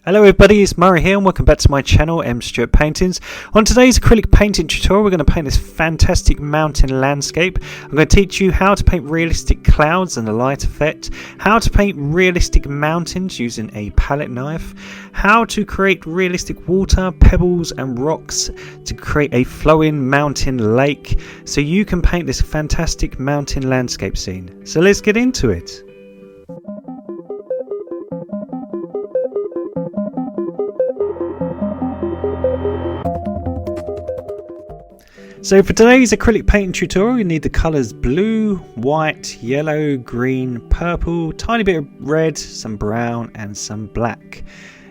Hello everybody, it's Murray here and welcome back to my channel, M Stewart Paintings. On today's acrylic painting tutorial, we're going to paint this fantastic mountain landscape. I'm going to teach you how to paint realistic clouds and the light effect, how to paint realistic mountains using a palette knife, how to create realistic water, pebbles and rocks to create a flowing mountain lake so you can paint this fantastic mountain landscape scene. So let's get into it. So for today's acrylic painting tutorial, you need the colours blue, white, yellow, green, purple, tiny bit of red, some brown and some black.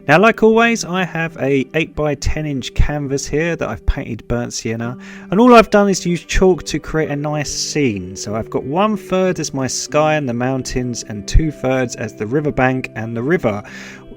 Now like always, I have a 8x10 inch canvas here that I've painted burnt sienna, and all I've done is use chalk to create a nice scene. So I've got 1/3 as my sky and the mountains and 2/3 as the riverbank and the river.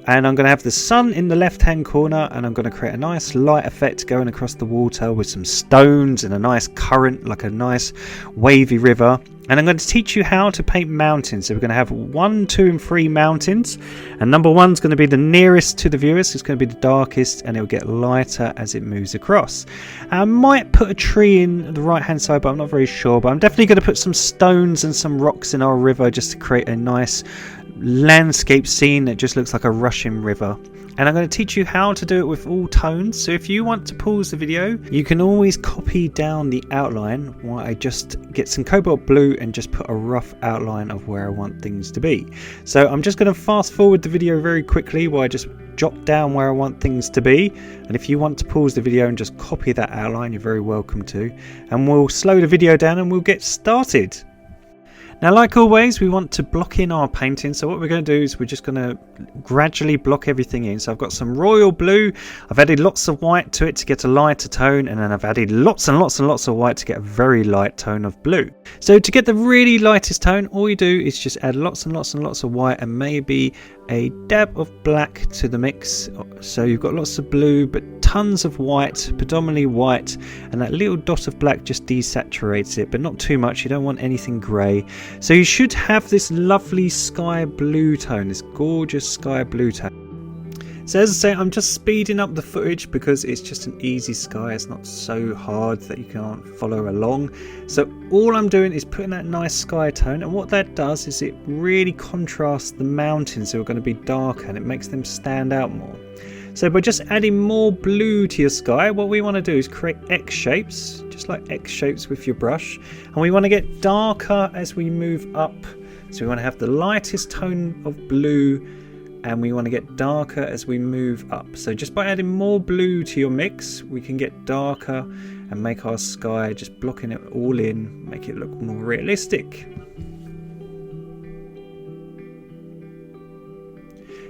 And I'm going to have the sun in the left hand corner, and I'm going to create a nice light effect going across the water with some stones and a nice current, like a nice wavy river. And I'm going to teach you how to paint mountains. So we're going to have 1, 2 and 3 mountains, and number 1 is going to be the nearest to the viewers. It's going to be the darkest and it will get lighter as it moves across. I might put a tree in the right hand side, but I'm not very sure. But I'm definitely going to put some stones and some rocks in our river just to create a nice landscape scene that just looks like a rushing river. And I'm going to teach you how to do it with all tones. So if you want to pause the video, you can always copy down the outline while I just get some cobalt blue and just put a rough outline of where I want things to be. So I'm just going to fast forward the video very quickly while I just jot down where I want things to be. And if you want to pause the video and just copy that outline, you're very welcome to. And we'll slow the video down and we'll get started. Now like always, we want to block in our painting, so what we're going to do is we're just going to gradually block everything in. So I've got some royal blue, I've added lots of white to it to get a lighter tone, and then I've added lots and lots and lots of white to get a very light tone of blue. So to get the really lightest tone, all you do is just add lots and lots and lots of white and maybe a dab of black to the mix. So you've got lots of blue but tons of white, predominantly white, and that little dot of black just desaturates it, but not too much. You don't want anything grey. So you should have this lovely sky blue tone, this gorgeous sky blue tone. So as I say, I'm just speeding up the footage because it's just an easy sky. It's not so hard that you can't follow along. So all I'm doing is putting that nice sky tone, and what that does is it really contrasts the mountains who are going to be darker, and it makes them stand out more. So by just adding more blue to your sky, what we want to do is create X shapes, just like X shapes with your brush, and we want to get darker as we move up. So we want to have the lightest tone of blue, and we want to get darker as we move up. So just by adding more blue to your mix, we can get darker and make our sky, just blocking it all in, make it look more realistic.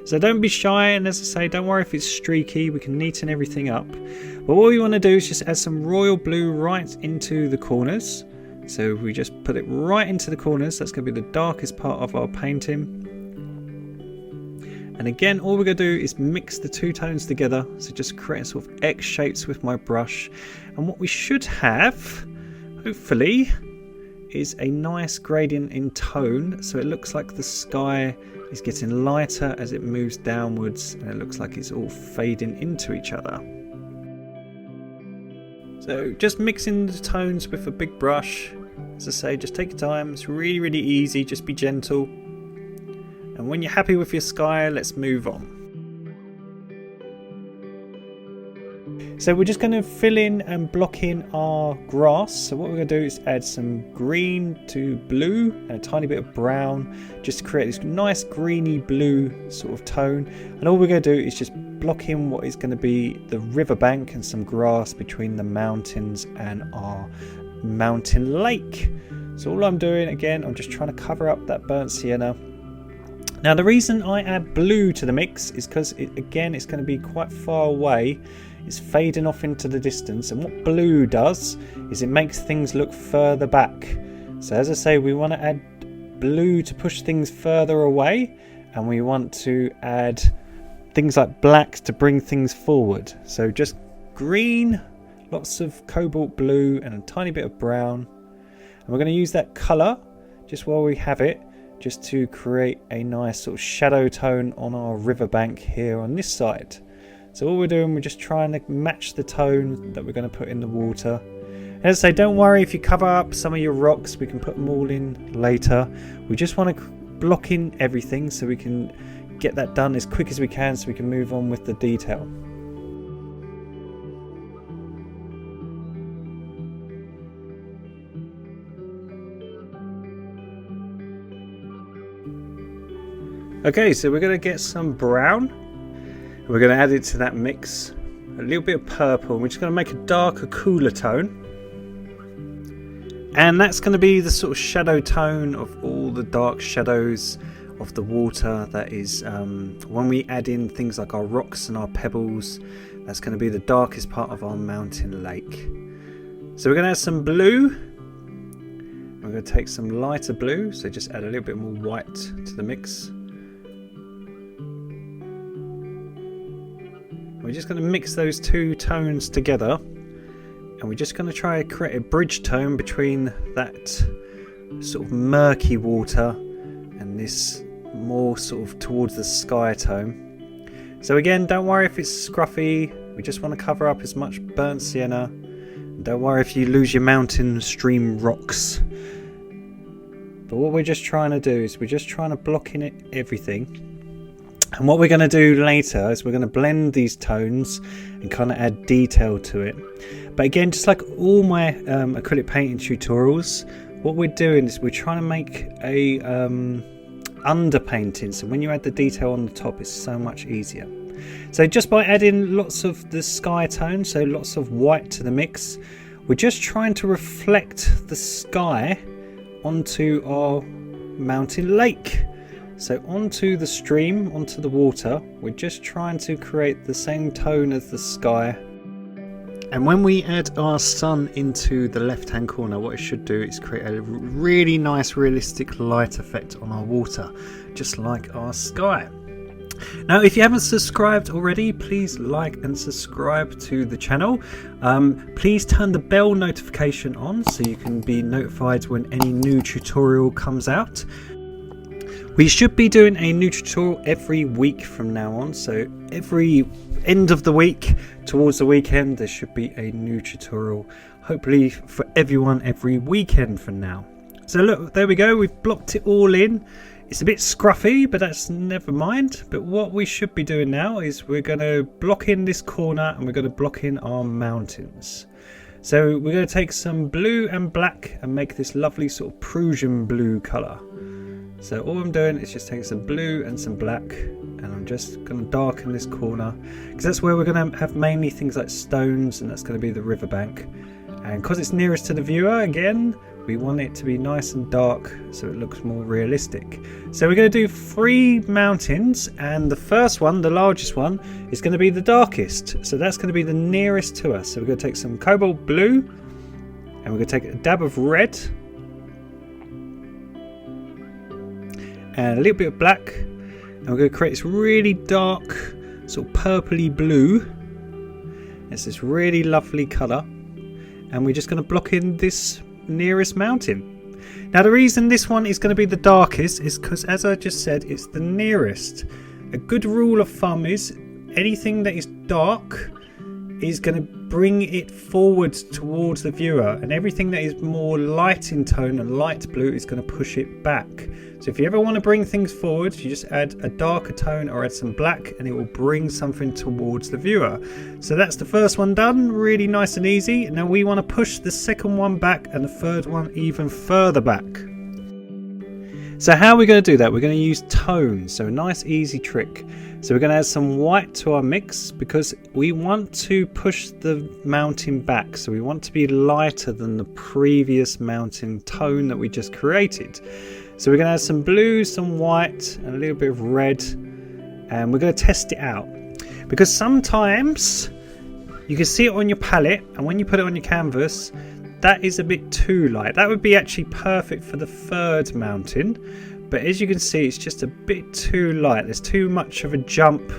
So don't be shy, and as I say, don't worry if it's streaky, we can neaten everything up. But what we want to do is just add some royal blue right into the corners. So we just put it right into the corners. That's going to be the darkest part of our painting. And again, all we're going to do is mix the two tones together. So just create sort of X shapes with my brush. And what we should have, hopefully, is a nice gradient in tone. So it looks like the sky is getting lighter as it moves downwards, and it looks like it's all fading into each other. So just mixing the tones with a big brush. As I say, just take your time. It's really, really easy. Just be gentle. And when you're happy with your sky, let's move on. So we're just going to fill in and block in our grass. So what we're going to do is add some green to blue and a tiny bit of brown, just to create this nice greeny blue sort of tone. And all we're going to do is just block in what is going to be the riverbank and some grass between the mountains and our mountain lake. So all I'm doing, again, I'm just trying to cover up that burnt sienna. Now the reason I add blue to the mix is because again it's going to be quite far away. It's fading off into the distance, and what blue does is it makes things look further back. So as I say, we want to add blue to push things further away, and we want to add things like black to bring things forward. So just green, lots of cobalt blue and a tiny bit of brown, and we're going to use that colour just while we have it just to create a nice sort of shadow tone on our riverbank here on this side. So all we're doing, we're just trying to match the tone that we're going to put in the water. As I say, don't worry if you cover up some of your rocks, we can put them all in later. We just want to block in everything so we can get that done as quick as we can so we can move on with the detail. Okay, so we're going to get some brown. We're going to add it to that mix. A little bit of purple. We're just going to make a darker, cooler tone. And that's going to be the sort of shadow tone of all the dark shadows of the water. That is when we add in things like our rocks and our pebbles, that's going to be the darkest part of our mountain lake. So we're going to add some blue. We're going to take some lighter blue, so just add a little bit more white to the mix. We're just going to mix those two tones together, and we're just going to try to create a bridge tone between that sort of murky water and this more sort of towards the sky tone. So again, don't worry if it's scruffy, we just want to cover up as much burnt sienna. And don't worry if you lose your mountain stream rocks. But what we're just trying to do is we're just trying to block in it everything. And what we're going to do later is we're going to blend these tones and kind of add detail to it. But again, just like all my acrylic painting tutorials, what we're doing is we're trying to make a underpainting. So when you add the detail on the top, it's so much easier. So just by adding lots of the sky tone, so lots of white to the mix, we're just trying to reflect the sky onto our mountain lake. So onto the stream, onto the water, we're just trying to create the same tone as the sky. And when we add our sun into the left hand corner, what it should do is create a really nice realistic light effect on our water, just like our sky. Now, if you haven't subscribed already, please like and subscribe to the channel. Please turn the bell notification on so you can be notified when any new tutorial comes out. We should be doing a new tutorial every week from now on, so every end of the week towards the weekend there should be a new tutorial, hopefully for everyone every weekend from now. So look, there we go, we've blocked it all in. It's a bit scruffy, but that's never mind. But what we should be doing now is we're going to block in this corner and we're going to block in our mountains. So we're going to take some blue and black and make this lovely sort of Prussian blue colour. So all I'm doing is just taking some blue and some black, and I'm just going to darken this corner because that's where we're going to have mainly things like stones, and that's going to be the riverbank. And because it's nearest to the viewer, again, we want it to be nice and dark so it looks more realistic. So we're going to do 3 mountains, and the first one, the largest one, is going to be the darkest. So that's going to be the nearest to us. So we're going to take some cobalt blue, and we're going to take a dab of red, and a little bit of black, and we're going to create this really dark sort of purpley blue. It's this really lovely colour, and we're just going to block in this nearest mountain. Now the reason this one is going to be the darkest is because, as I just said, it's the nearest. A good rule of thumb is anything that is dark is going to bring it forward towards the viewer, and everything that is more light in tone and light blue is going to push it back. So if you ever want to bring things forward, you just add a darker tone or add some black, and it will bring something towards the viewer. So that's the first one done, really nice and easy. Now we want to push the second one back and the third one even further back. So how are we going to do that? We're going to use tone, so a nice easy trick. So we're going to add some white to our mix because we want to push the mountain back. So we want to be lighter than the previous mountain tone that we just created. So we're going to add some blue, some white, and a little bit of red, and we're going to test it out. Because sometimes you can see it on your palette, and when you put it on your canvas, that is a bit too light. That would be actually perfect for the third mountain, but as you can see, it's just a bit too light. There's too much of a jump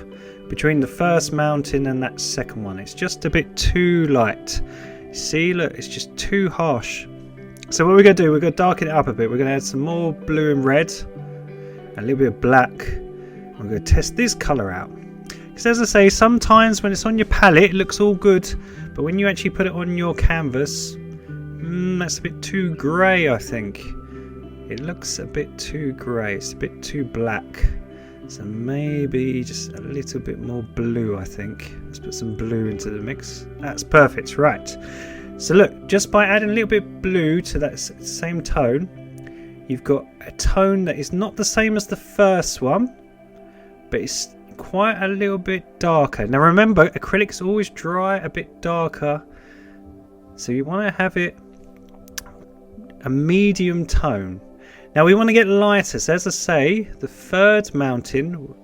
between the first mountain and that second one. It's just a bit too light. See, look, it's just too harsh. So what we're going to do, we're going to darken it up a bit. We're going to add some more blue and red, a little bit of black. I'm going to test this colour out. Because as I say, sometimes when it's on your palette it looks all good, but when you actually put it on your canvas, that's a bit too grey, I think. It looks a bit too grey, it's a bit too black. So maybe just a little bit more blue, I think. Let's put some blue into the mix. That's perfect, right. So look, just by adding a little bit of blue to that same tone, you've got a tone that is not the same as the first one, but it's quite a little bit darker. Now remember, acrylics always dry a bit darker, so you want to have it a medium tone. Now we want to get lighter, so as I say, the third mountain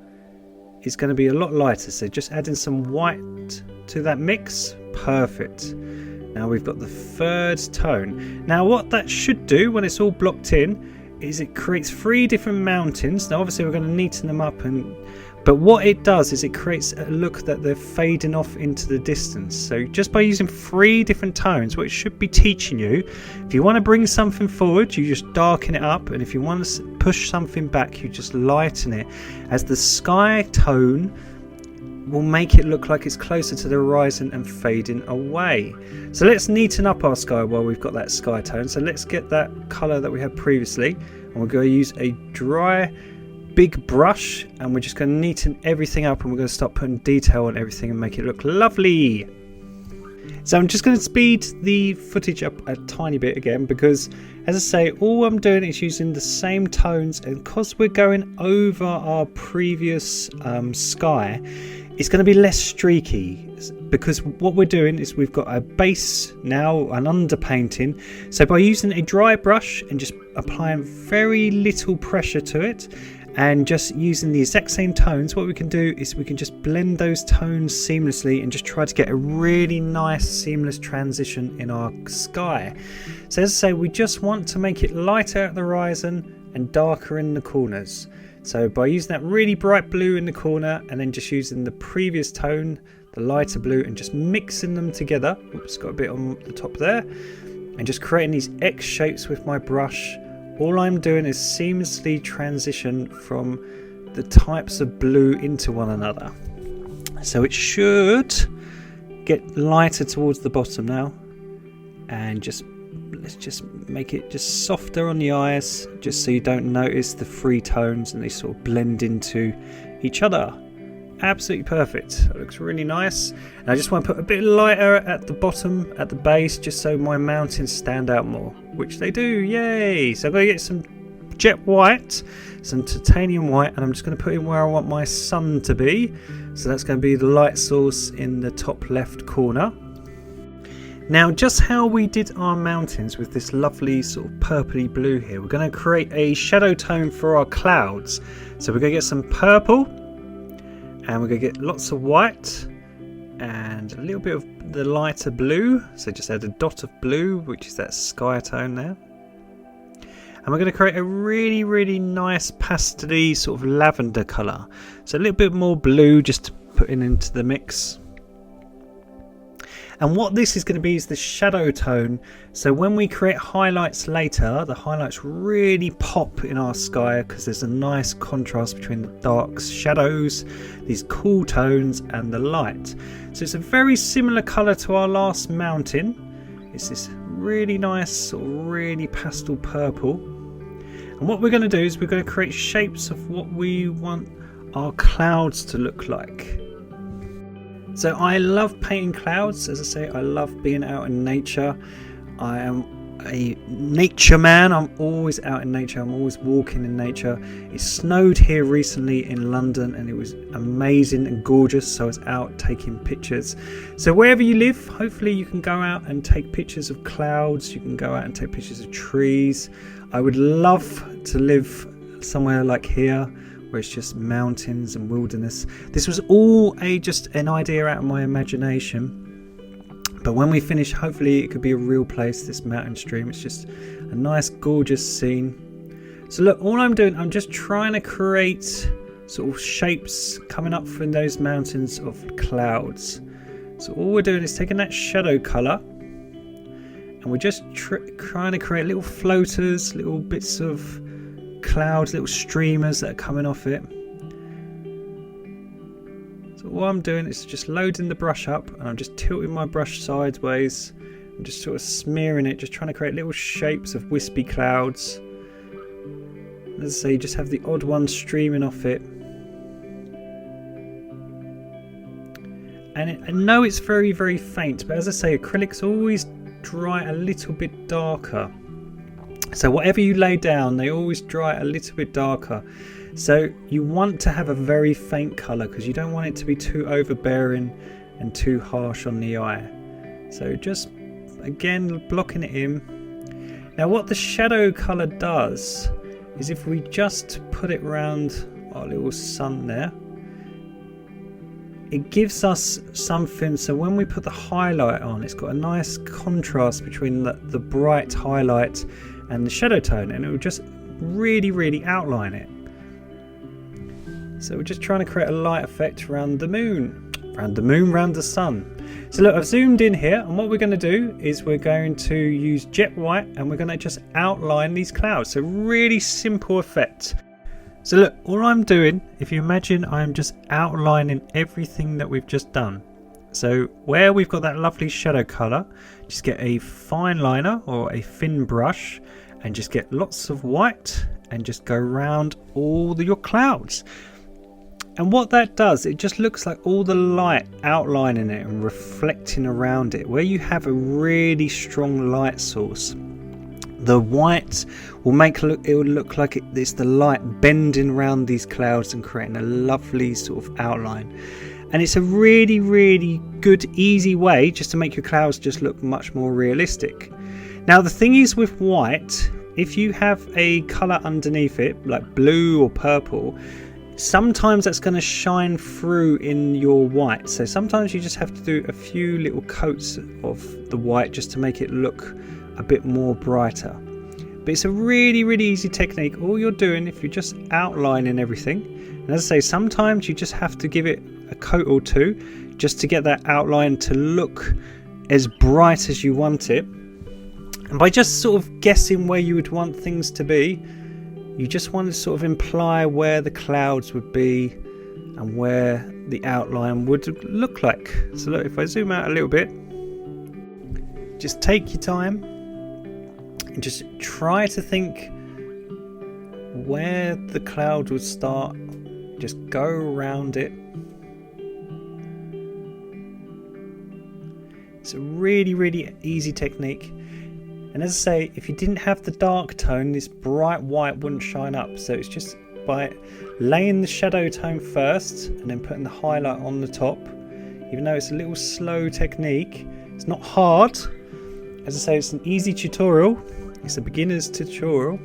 is going to be a lot lighter, so just adding some white to that mix, perfect. Now we've got the third tone. Now what that should do when it's all blocked in is it creates 3 different mountains. Now obviously we're going to neaten them up, but what it does is it creates a look that they're fading off into the distance. So just by using 3 different tones, what it should be teaching you, if you want to bring something forward, you just darken it up, and if you want to push something back, you just lighten it, as the sky tone will make it look like it's closer to the horizon and fading away. So let's neaten up our sky while we've got that sky tone. So let's get that colour that we had previously, and we're going to use a dry big brush, and we're just going to neaten everything up, and we're going to start putting detail on everything and make it look lovely. So I'm just going to speed the footage up a tiny bit again, because as I say, all I'm doing is using the same tones, and because we're going over our previous sky, it's going to be less streaky, because what we're doing is we've got a base now, an underpainting. So by using a dry brush and just applying very little pressure to it, and just using the exact same tones, what we can do is we can just blend those tones seamlessly and just try to get a really nice seamless transition in our sky. So as I say, we just want to make it lighter at the horizon and darker in the corners. So by using that really bright blue in the corner, and then just using the previous tone, the lighter blue, and just mixing them together. Oops, got a bit on the top there. And just creating these X shapes with my brush. All I'm doing is seamlessly transition from the types of blue into one another. So it should get lighter towards the bottom now, and let's just make it just softer on the eyes, just so you don't notice the 3 tones and they sort of blend into each other. Absolutely perfect. That looks really nice. And I just want to put a bit lighter at the bottom, at the base, just so my mountains stand out more, which they do. Yay! So I'm going to get some jet white, some titanium white, and I'm just going to put in where I want my sun to be. So that's going to be the light source in the top left corner. Now, just how we did our mountains with this lovely sort of purpley blue here, we're going to create a shadow tone for our clouds. So we're going to get some purple, and we're going to get lots of white and a little bit of the lighter blue. So just add a dot of blue, which is that sky tone there. And we're going to create a really, really nice pastel-y sort of lavender colour. So a little bit more blue just to put into the mix. And what this is going to be is the shadow tone. So when we create highlights later, the highlights really pop in our sky, because there's a nice contrast between the dark shadows, these cool tones, and the light. So it's a very similar colour to our last mountain. It's this really nice sort of really pastel purple. And what we're going to do is we're going to create shapes of what we want our clouds to look like. So I love painting clouds. As I say, I love being out in nature. I am a nature man. I'm always out in nature. I'm always walking in nature. It snowed here recently in London, and it was amazing and gorgeous. So I was out taking pictures. So wherever you live, hopefully you can go out and take pictures of clouds. You can go out and take pictures of trees. I would love to live somewhere like here, where it's just mountains and wilderness. This was all just an idea out of my imagination, but when we finish, hopefully it could be a real place, this mountain stream. It's just a nice gorgeous scene. So look, all I'm doing, I'm just trying to create sort of shapes coming up from those mountains of clouds. So all we're doing is taking that shadow colour, and we're just trying to create little floaters, little bits of clouds, little streamers that are coming off it. So what I'm doing is just loading the brush up, and I'm just tilting my brush sideways and just sort of smearing it, just trying to create little shapes of wispy clouds. As I say, you just have the odd one streaming off it. And I know it's very, very faint, but as I say, acrylics always dry a little bit darker. So whatever you lay down, they always dry a little bit darker. So you want to have a very faint colour because you don't want it to be too overbearing and too harsh on the eye. So just, again, blocking it in. Now what the shadow colour does is if we just put it around our little sun there, it gives us something, so when we put the highlight on, it's got a nice contrast between the bright highlight and the shadow tone, and it will just really, really outline it. So we're just trying to create a light effect around the moon, around the sun. So look, I've zoomed in here, and what we're going to do is we're going to use jet white, and we're going to just outline these clouds. So really simple effect. So look, all I'm doing, if you imagine, I'm just outlining everything that we've just done. So where we've got that lovely shadow colour, just get a fine liner or a thin brush and just get lots of white and just go around all your clouds. And what that does, it just looks like all the light outlining it and reflecting around it. Where you have a really strong light source, the white will it will look like it's the light bending around these clouds and creating a lovely sort of outline. And it's a really, really good, easy way just to make your clouds just look much more realistic. Now the thing is with white, if you have a colour underneath it, like blue or purple, sometimes that's going to shine through in your white. So sometimes you just have to do a few little coats of the white just to make it look a bit more brighter. But it's a really, really easy technique. All you're doing, if you're just outlining everything, and as I say, sometimes you just have to give it a coat or two just to get that outline to look as bright as you want it. And by just sort of guessing where you would want things to be, you just want to sort of imply where the clouds would be and where the outline would look like. So look, if I zoom out a little bit, just take your time and just try to think where the cloud would start. Just go around it. It's a really, really easy technique. And as I say, if you didn't have the dark tone, this bright white wouldn't shine up. So it's just by laying the shadow tone first and then putting the highlight on the top. Even though it's a little slow technique, it's not hard. As I say, it's an easy tutorial. It's a beginner's tutorial.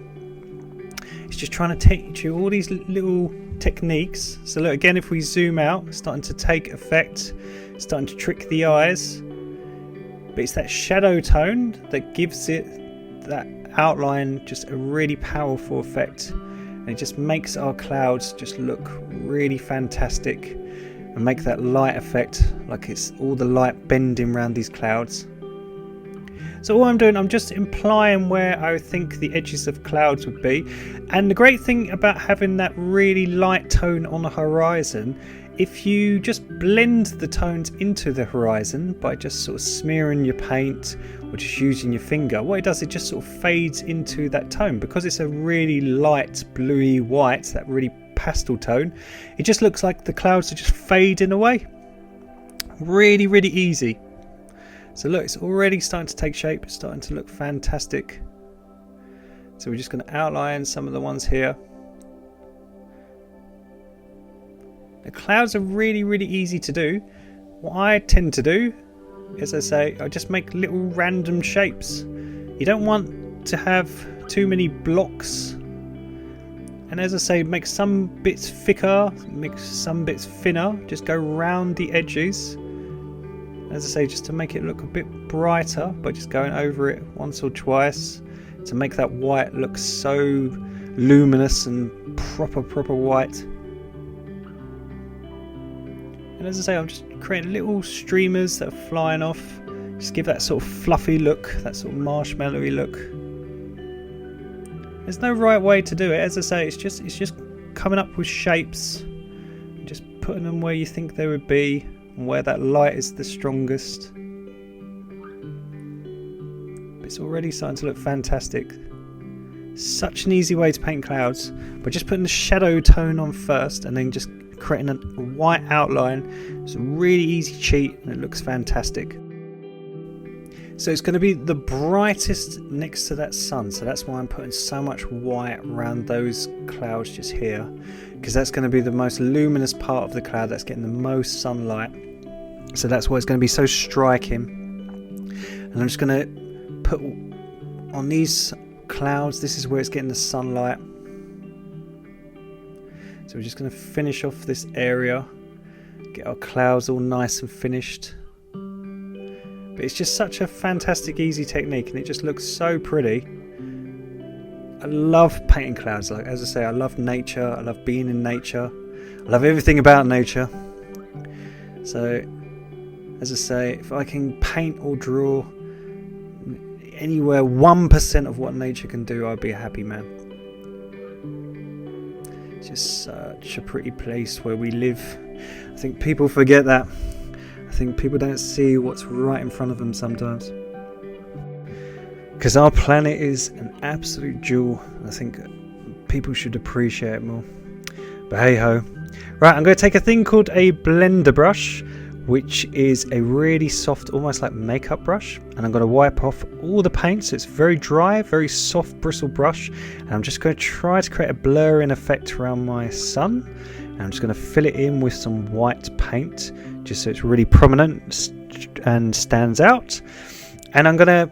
It's just trying to teach you all these little techniques. So look, again, if we zoom out, it's starting to take effect, it's starting to trick the eyes. But it's that shadow tone that gives it that outline, just a really powerful effect. And it just makes our clouds just look really fantastic and make that light effect, like it's all the light bending around these clouds. So all I'm doing, I'm just implying where I think the edges of clouds would be. And the great thing about having that really light tone on the horizon, if you just blend the tones into the horizon by just sort of smearing your paint or just using your finger, what it does, it just sort of fades into that tone. Because it's a really light bluey white, that really pastel tone, it just looks like the clouds are just fading away. Really, really easy. So look, it's already starting to take shape, it's starting to look fantastic. So we're just going to outline some of the ones here. The clouds are really, really easy to do. What I tend to do, as I say, I just make little random shapes. You don't want to have too many blocks. And as I say, make some bits thicker, make some bits thinner, just go round the edges. As I say, just to make it look a bit brighter by just going over it once or twice to make that white look so luminous and proper white. And as I say, I'm just creating little streamers that are flying off. Just give that sort of fluffy look, that sort of marshmallowy look. There's no right way to do it. As I say, it's just coming up with shapes, and just putting them where you think they would be, and where that light is the strongest. But it's already starting to look fantastic. Such an easy way to paint clouds, by just putting the shadow tone on first, and then just creating a white outline. It's a really easy cheat, and it looks fantastic. So it's going to be the brightest next to that sun, so that's why I'm putting so much white around those clouds just here, because that's going to be the most luminous part of the cloud, that's getting the most sunlight, so that's why it's going to be so striking. And I'm just going to put on these clouds, this is where it's getting the sunlight, so we're just going to finish off this area, get our clouds all nice and finished. But it's just such a fantastic easy technique, and it just looks so pretty. I love painting clouds. Like, as I say, I love nature, I love being in nature, I love everything about nature. So as I say, if I can paint or draw anywhere 1% of what nature can do, I'd be a happy man. It's just such a pretty place where we live. I think people forget that. I think people don't see what's right in front of them sometimes. Because our planet is an absolute jewel. I think people should appreciate it more. But hey ho. Right, I'm going to take a thing called a blender brush, which is a really soft, almost like makeup brush, and I'm going to wipe off all the paint, so it's very dry, very soft bristle brush, and I'm just going to try to create a blurring effect around my sun, and I'm just going to fill it in with some white paint, just so it's really prominent and stands out. And I'm going to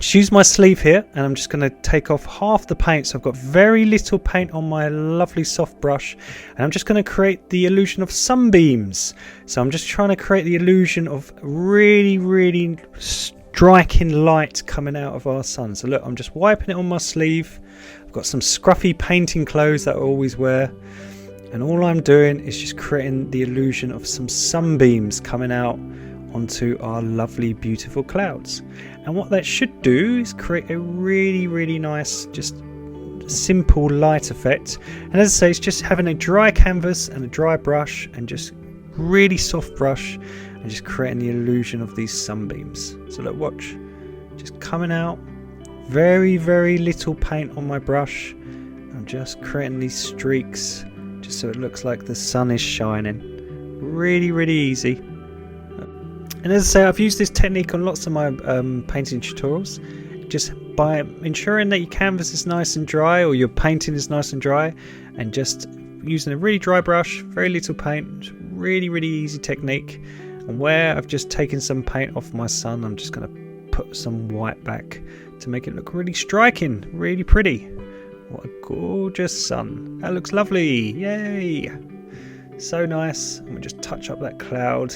use my sleeve here, and I'm just going to take off half the paint, so I've got very little paint on my lovely soft brush, and I'm just going to create the illusion of sunbeams. So I'm just trying to create the illusion of really striking light coming out of our sun. So look, I'm just wiping it on my sleeve. I've got some scruffy painting clothes that I always wear, and all I'm doing is just creating the illusion of some sunbeams coming out onto our lovely beautiful clouds. And what that should do is create a really nice, just simple light effect. And as I say, it's just having a dry canvas and a dry brush and just really soft brush and just creating the illusion of these sunbeams. So look, watch, just coming out, very little paint on my brush. I'm just creating these streaks just so it looks like the sun is shining. Really easy. And as I say, I've used this technique on lots of my painting tutorials, just by ensuring that your canvas is nice and dry, or your painting is nice and dry, and just using a really dry brush, very little paint, really easy technique. And where I've just taken some paint off my sun, I'm just going to put some white back to make it look really striking, really pretty. What a gorgeous sun. That looks lovely. Yay! So nice. And we'll just touch up that cloud,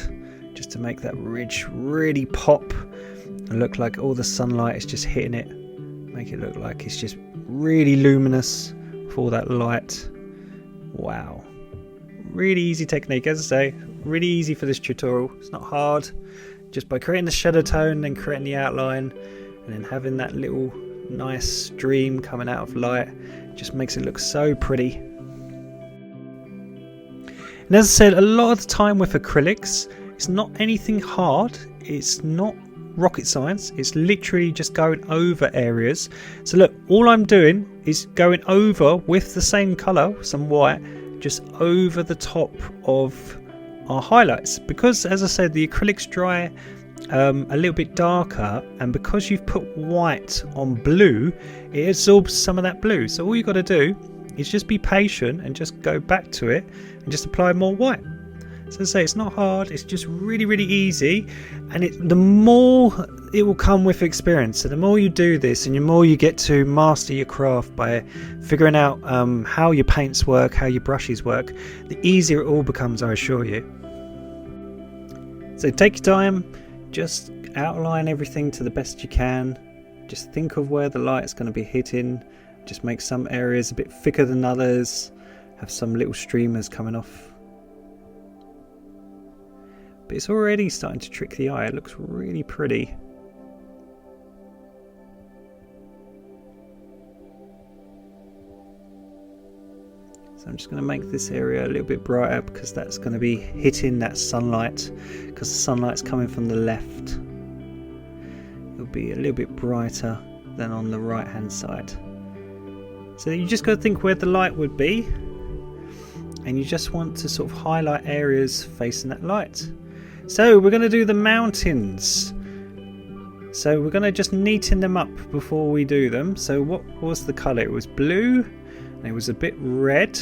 just to make that ridge really pop and look like all the sunlight is just hitting it. Make it look like it's just really luminous with all that light. Wow. Really easy technique, as I say. Really easy for this tutorial. It's not hard. Just by creating the shadow tone, then creating the outline, and then having that little nice stream coming out of light, just makes it look so pretty. And as I said, a lot of the time with acrylics, it's not anything hard, it's not rocket science, it's literally just going over areas. So look, all I'm doing is going over with the same colour, some white, just over the top of our highlights. Because as I said, the acrylics dry a little bit darker, and because you've put white on blue, it absorbs some of that blue. So all you've got to do is just be patient and just go back to it and just apply more white. So as I say, it's not hard, it's just really easy, and the more it will come with experience. So the more you do this and the more you get to master your craft by figuring out how your paints work, how your brushes work, the easier it all becomes, I assure you. So take your time, just outline everything to the best you can. Just think of where the light is going to be hitting. Just make some areas a bit thicker than others, have some little streamers coming off. But it's already starting to trick the eye. It looks really pretty. So I'm just going to make this area a little bit brighter because that's going to be hitting that sunlight, because the sunlight's coming from the left. It'll be a little bit brighter than on the right hand side. So you just got to think where the light would be, and you just want to sort of highlight areas facing that light. So we're going to do the mountains. So we're going to just neaten them up before we do them. So what was the colour? It was blue and it was a bit red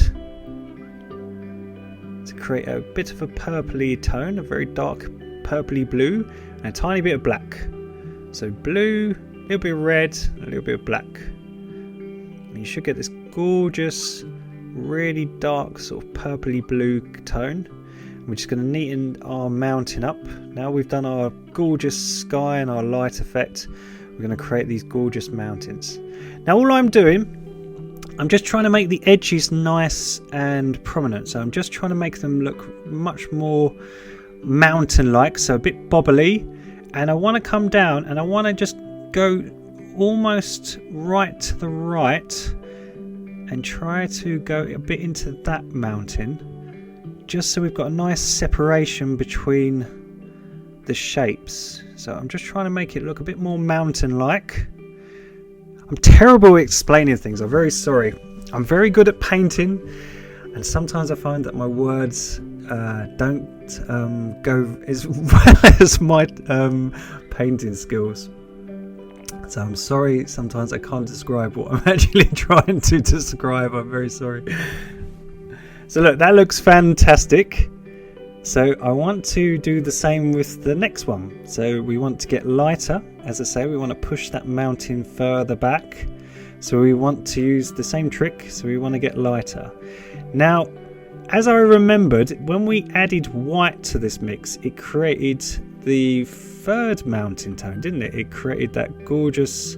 to create a bit of a purpley tone, a very dark purpley blue, and a tiny bit of black. So blue, a little bit of red, a little bit of black. And you should get this gorgeous, really dark sort of purpley blue tone. We're just going to neaten our mountain up. Now we've done our gorgeous sky and our light effect, we're going to create these gorgeous mountains. Now all I'm doing, I'm just trying to make the edges nice and prominent. So I'm just trying to make them look much more mountain-like, so a bit bobbly. And I want to come down and I want to just go almost right to the right and try to go a bit into that mountain, just so we've got a nice separation between the shapes. So I'm just trying to make it look a bit more mountain-like. I'm terrible at explaining things, I'm very sorry. I'm very good at painting, and sometimes I find that my words don't go as well as my painting skills. So I'm sorry, sometimes I can't describe what I'm actually trying to describe. I'm very sorry. So look, that looks fantastic. So I want to do the same with the next one. So we want to get lighter. As I say, we want to push that mountain further back. So we want to use the same trick. So we want to get lighter. Now, as I remembered, when we added white to this mix, it created the third mountain tone, didn't it? It created that gorgeous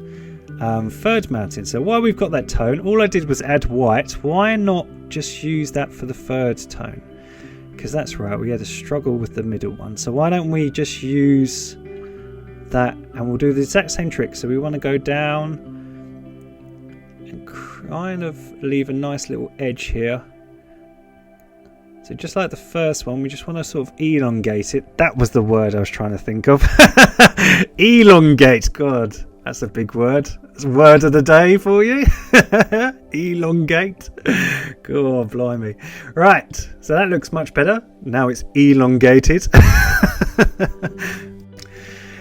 third mountain. So while we've got that tone, all I did was add white. Why not just use that for the third tone? Because that's right, we had a struggle with the middle one. So why don't we just use that, and we'll do the exact same trick. So we want to go down and kind of leave a nice little edge here. So just like the first one, we just want to sort of elongate it. That was the word I was trying to think of. Elongate, God. That's a big word. That's a word of the day for you. Elongate. God, blimey. Right, so that looks much better. Now it's elongated.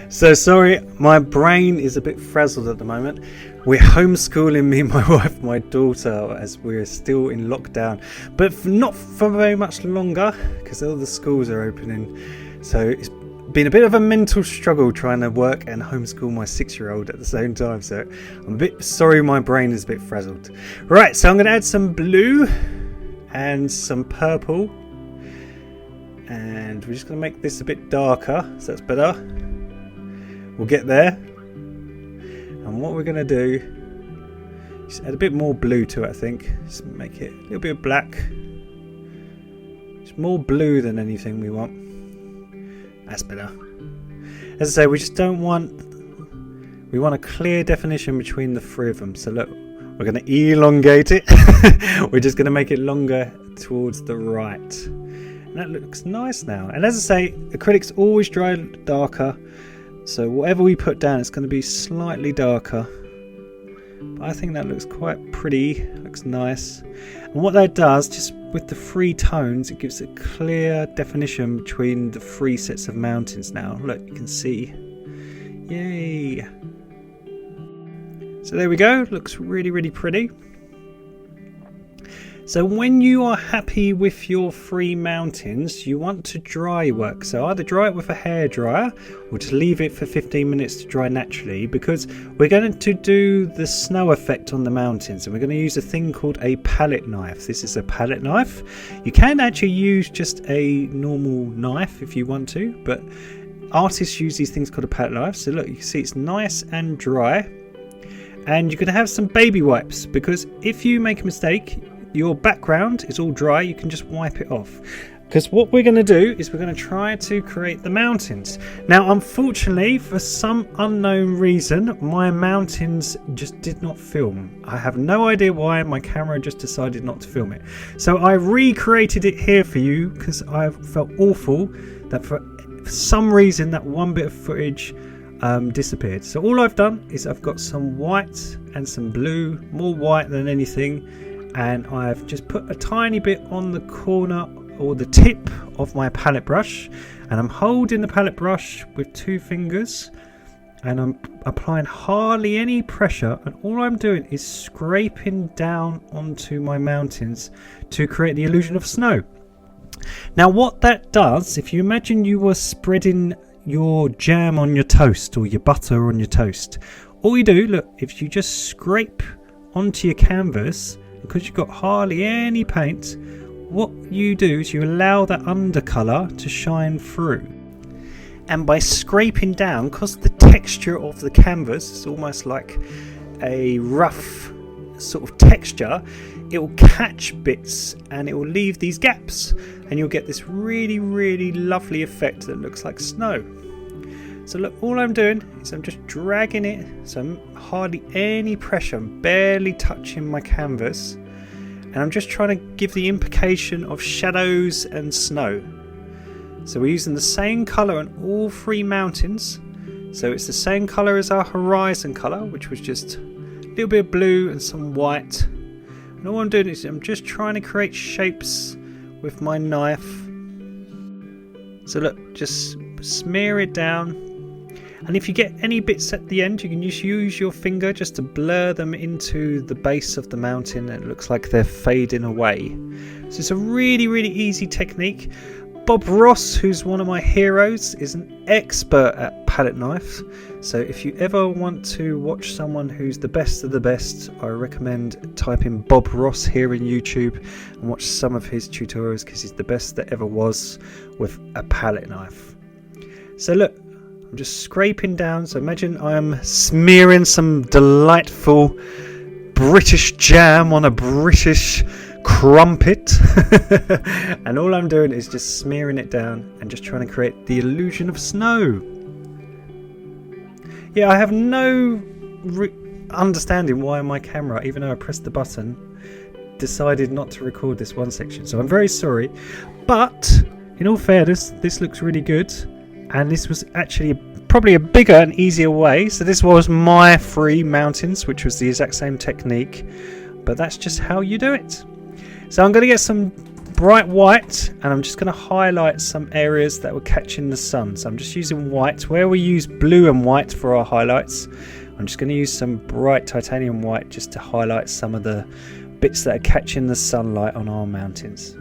So sorry, my brain is a bit frazzled at the moment. We're homeschooling, me, my wife, my daughter, as we're still in lockdown. But not for very much longer, because all the schools are opening. So it's been a bit of a mental struggle trying to work and homeschool my 6-year-old at the same time, so I'm a bit sorry my brain is a bit frazzled. Right, so I'm going to add some blue and some purple, and we're just going to make this a bit darker, so that's better. We'll get there. And what we're going to do is add a bit more blue to it, I think. Just make it a little bit of black. It's more blue than anything we want. That's better. As I say, we just don't want... We want a clear definition between the three of them. So look, we're going to elongate it. We're just going to make it longer towards the right. And that looks nice now. And as I say, acrylics always dry darker. So whatever we put down, it's going to be slightly darker. But I think that looks quite pretty. Looks nice. And what that does, just with the three tones, it gives a clear definition between the three sets of mountains now. Look, you can see. Yay! So there we go. Looks really, really pretty. So when you are happy with your three mountains, you want to dry your work. So either dry it with a hairdryer or just leave it for 15 minutes to dry naturally, because we're going to do the snow effect on the mountains, and we're going to use a thing called a palette knife. This is a palette knife. You can actually use just a normal knife if you want to, but artists use these things called a palette knife. So look, you can see it's nice and dry, and you're going to have some baby wipes, because if you make a mistake, your background is all dry, you can just wipe it off. Because what we're going to do is we're going to try to create the mountains. Now, unfortunately, for some unknown reason, my mountains just did not film. I have no idea why. My camera just decided not to film it. So I recreated it here for you because I felt awful that for some reason that one bit of footage disappeared. So all I've done is I've got some white and some blue, more white than anything, and I've just put a tiny bit on the corner or the tip of my palette brush, and I'm holding the palette brush with 2 fingers and I'm applying hardly any pressure, and all I'm doing is scraping down onto my mountains to create the illusion of snow. Now what that does, if you imagine you were spreading your jam on your toast or your butter on your toast, all you do, look, if you just scrape onto your canvas, because you've got hardly any paint, what you do is you allow that undercolour to shine through. And by scraping down, because the texture of the canvas is almost like a rough sort of texture, it will catch bits and it will leave these gaps, and you'll get this really, really lovely effect that looks like snow. So look, all I'm doing is I'm just dragging it, so I'm hardly any pressure, I'm barely touching my canvas, and I'm just trying to give the implication of shadows and snow. So we're using the same colour on all 3 mountains, so it's the same colour as our horizon colour, which was just a little bit of blue and some white, and all I'm doing is I'm just trying to create shapes with my knife. So look, just smear it down. And if you get any bits at the end, you can just use your finger just to blur them into the base of the mountain, and it looks like they're fading away. So it's a really, really easy technique. Bob Ross, who's one of my heroes, is an expert at palette knife. So if you ever want to watch someone who's the best of the best, I recommend typing Bob Ross here in YouTube and watch some of his tutorials, because he's the best that ever was with a palette knife. So look, I'm just scraping down, so imagine I'm smearing some delightful British jam on a British crumpet and all I'm doing is just smearing it down and just trying to create the illusion of snow. Yeah, I have no understanding why my camera, even though I pressed the button, decided not to record this one section, so I'm very sorry, but in all fairness, this looks really good. And this was actually probably a bigger and easier way. So this was my 3 mountains, which was the exact same technique, but that's just how you do it. So I'm going to get some bright white, and I'm just going to highlight some areas that were catching the sun. So I'm just using white. Where we use blue and white for our highlights, I'm just going to use some bright titanium white just to highlight some of the bits that are catching the sunlight on our mountains.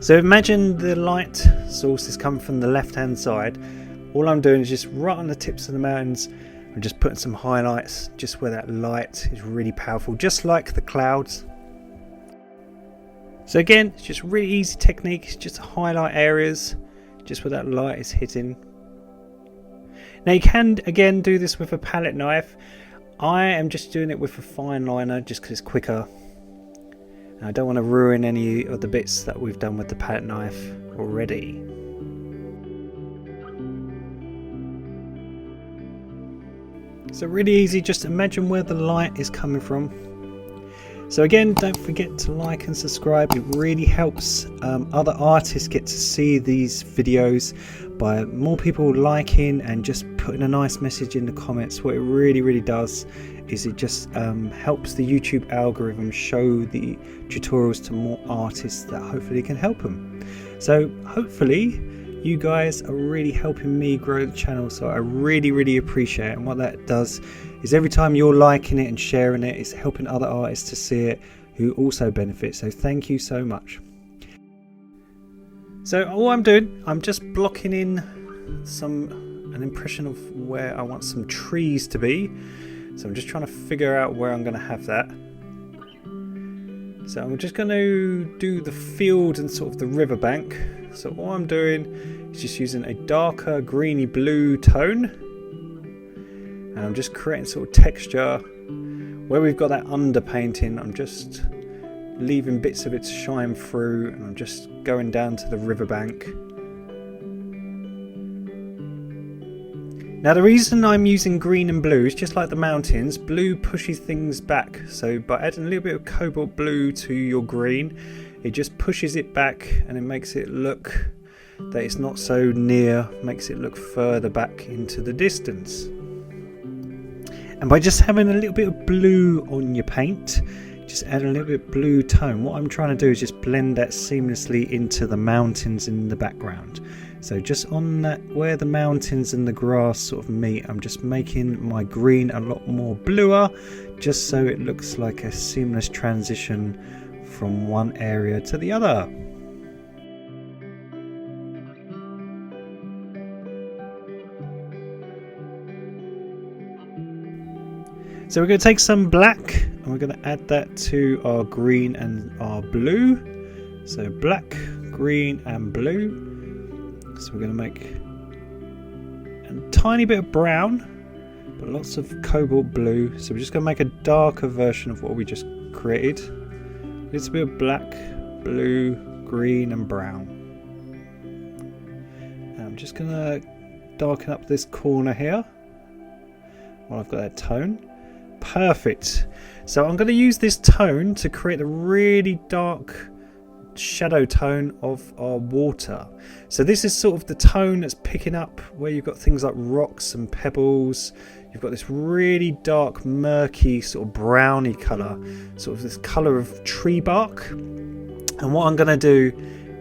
So imagine the light source is coming from the left hand side. All I'm doing is just right on the tips of the mountains, I'm just putting some highlights just where that light is really powerful, just like the clouds. So again, it's just really easy technique, it's just to highlight areas just where that light is hitting. Now you can again do this with a palette knife. I am just doing it with a fine liner just because it's quicker. I don't want to ruin any of the bits that we've done with the palette knife already. So really easy, just imagine where the light is coming from. So again, don't forget to like and subscribe, it really helps other artists get to see these videos by more people liking and just putting a nice message in the comments. What it really does is it just helps the YouTube algorithm show the tutorials to more artists that hopefully can help them. So hopefully you guys are really helping me grow the channel, so I really appreciate it. And what that does is every time you're liking it and sharing it, it's helping other artists to see it who also benefit. So thank you so much. So all I'm doing, I'm just blocking in an impression of where I want some trees to be. So I'm just trying to figure out where I'm going to have that. So I'm just going to do the field and sort of the riverbank. So all I'm doing is just using a darker greeny blue tone. And I'm just creating sort of texture. Where we've got that underpainting, I'm just leaving bits of it to shine through, and I'm just going down to the riverbank. Now the reason I'm using green and blue is just like the mountains, blue pushes things back. So by adding a little bit of cobalt blue to your green, it just pushes it back and it makes it look that it's not so near, makes it look further back into the distance. And by just having a little bit of blue on your paint, just add a little bit of blue tone. What I'm trying to do is just blend that seamlessly into the mountains in the background. So just on that, where the mountains and the grass sort of meet, I'm just making my green a lot more bluer, just so it looks like a seamless transition from one area to the other. So we're going to take some black and we're going to add that to our green and our blue. So black, green and blue. So we're going to make a tiny bit of brown, but lots of cobalt blue. So we're just going to make a darker version of what we just created. A little bit of black, blue, green and brown. And I'm just going to darken up this corner here while I've got that tone. Perfect. So I'm going to use this tone to create a really dark shadow tone of our water. So this is sort of the tone that's picking up where you've got things like rocks and pebbles. You've got this really dark, murky, sort of browny colour, sort of this colour of tree bark. And what I'm going to do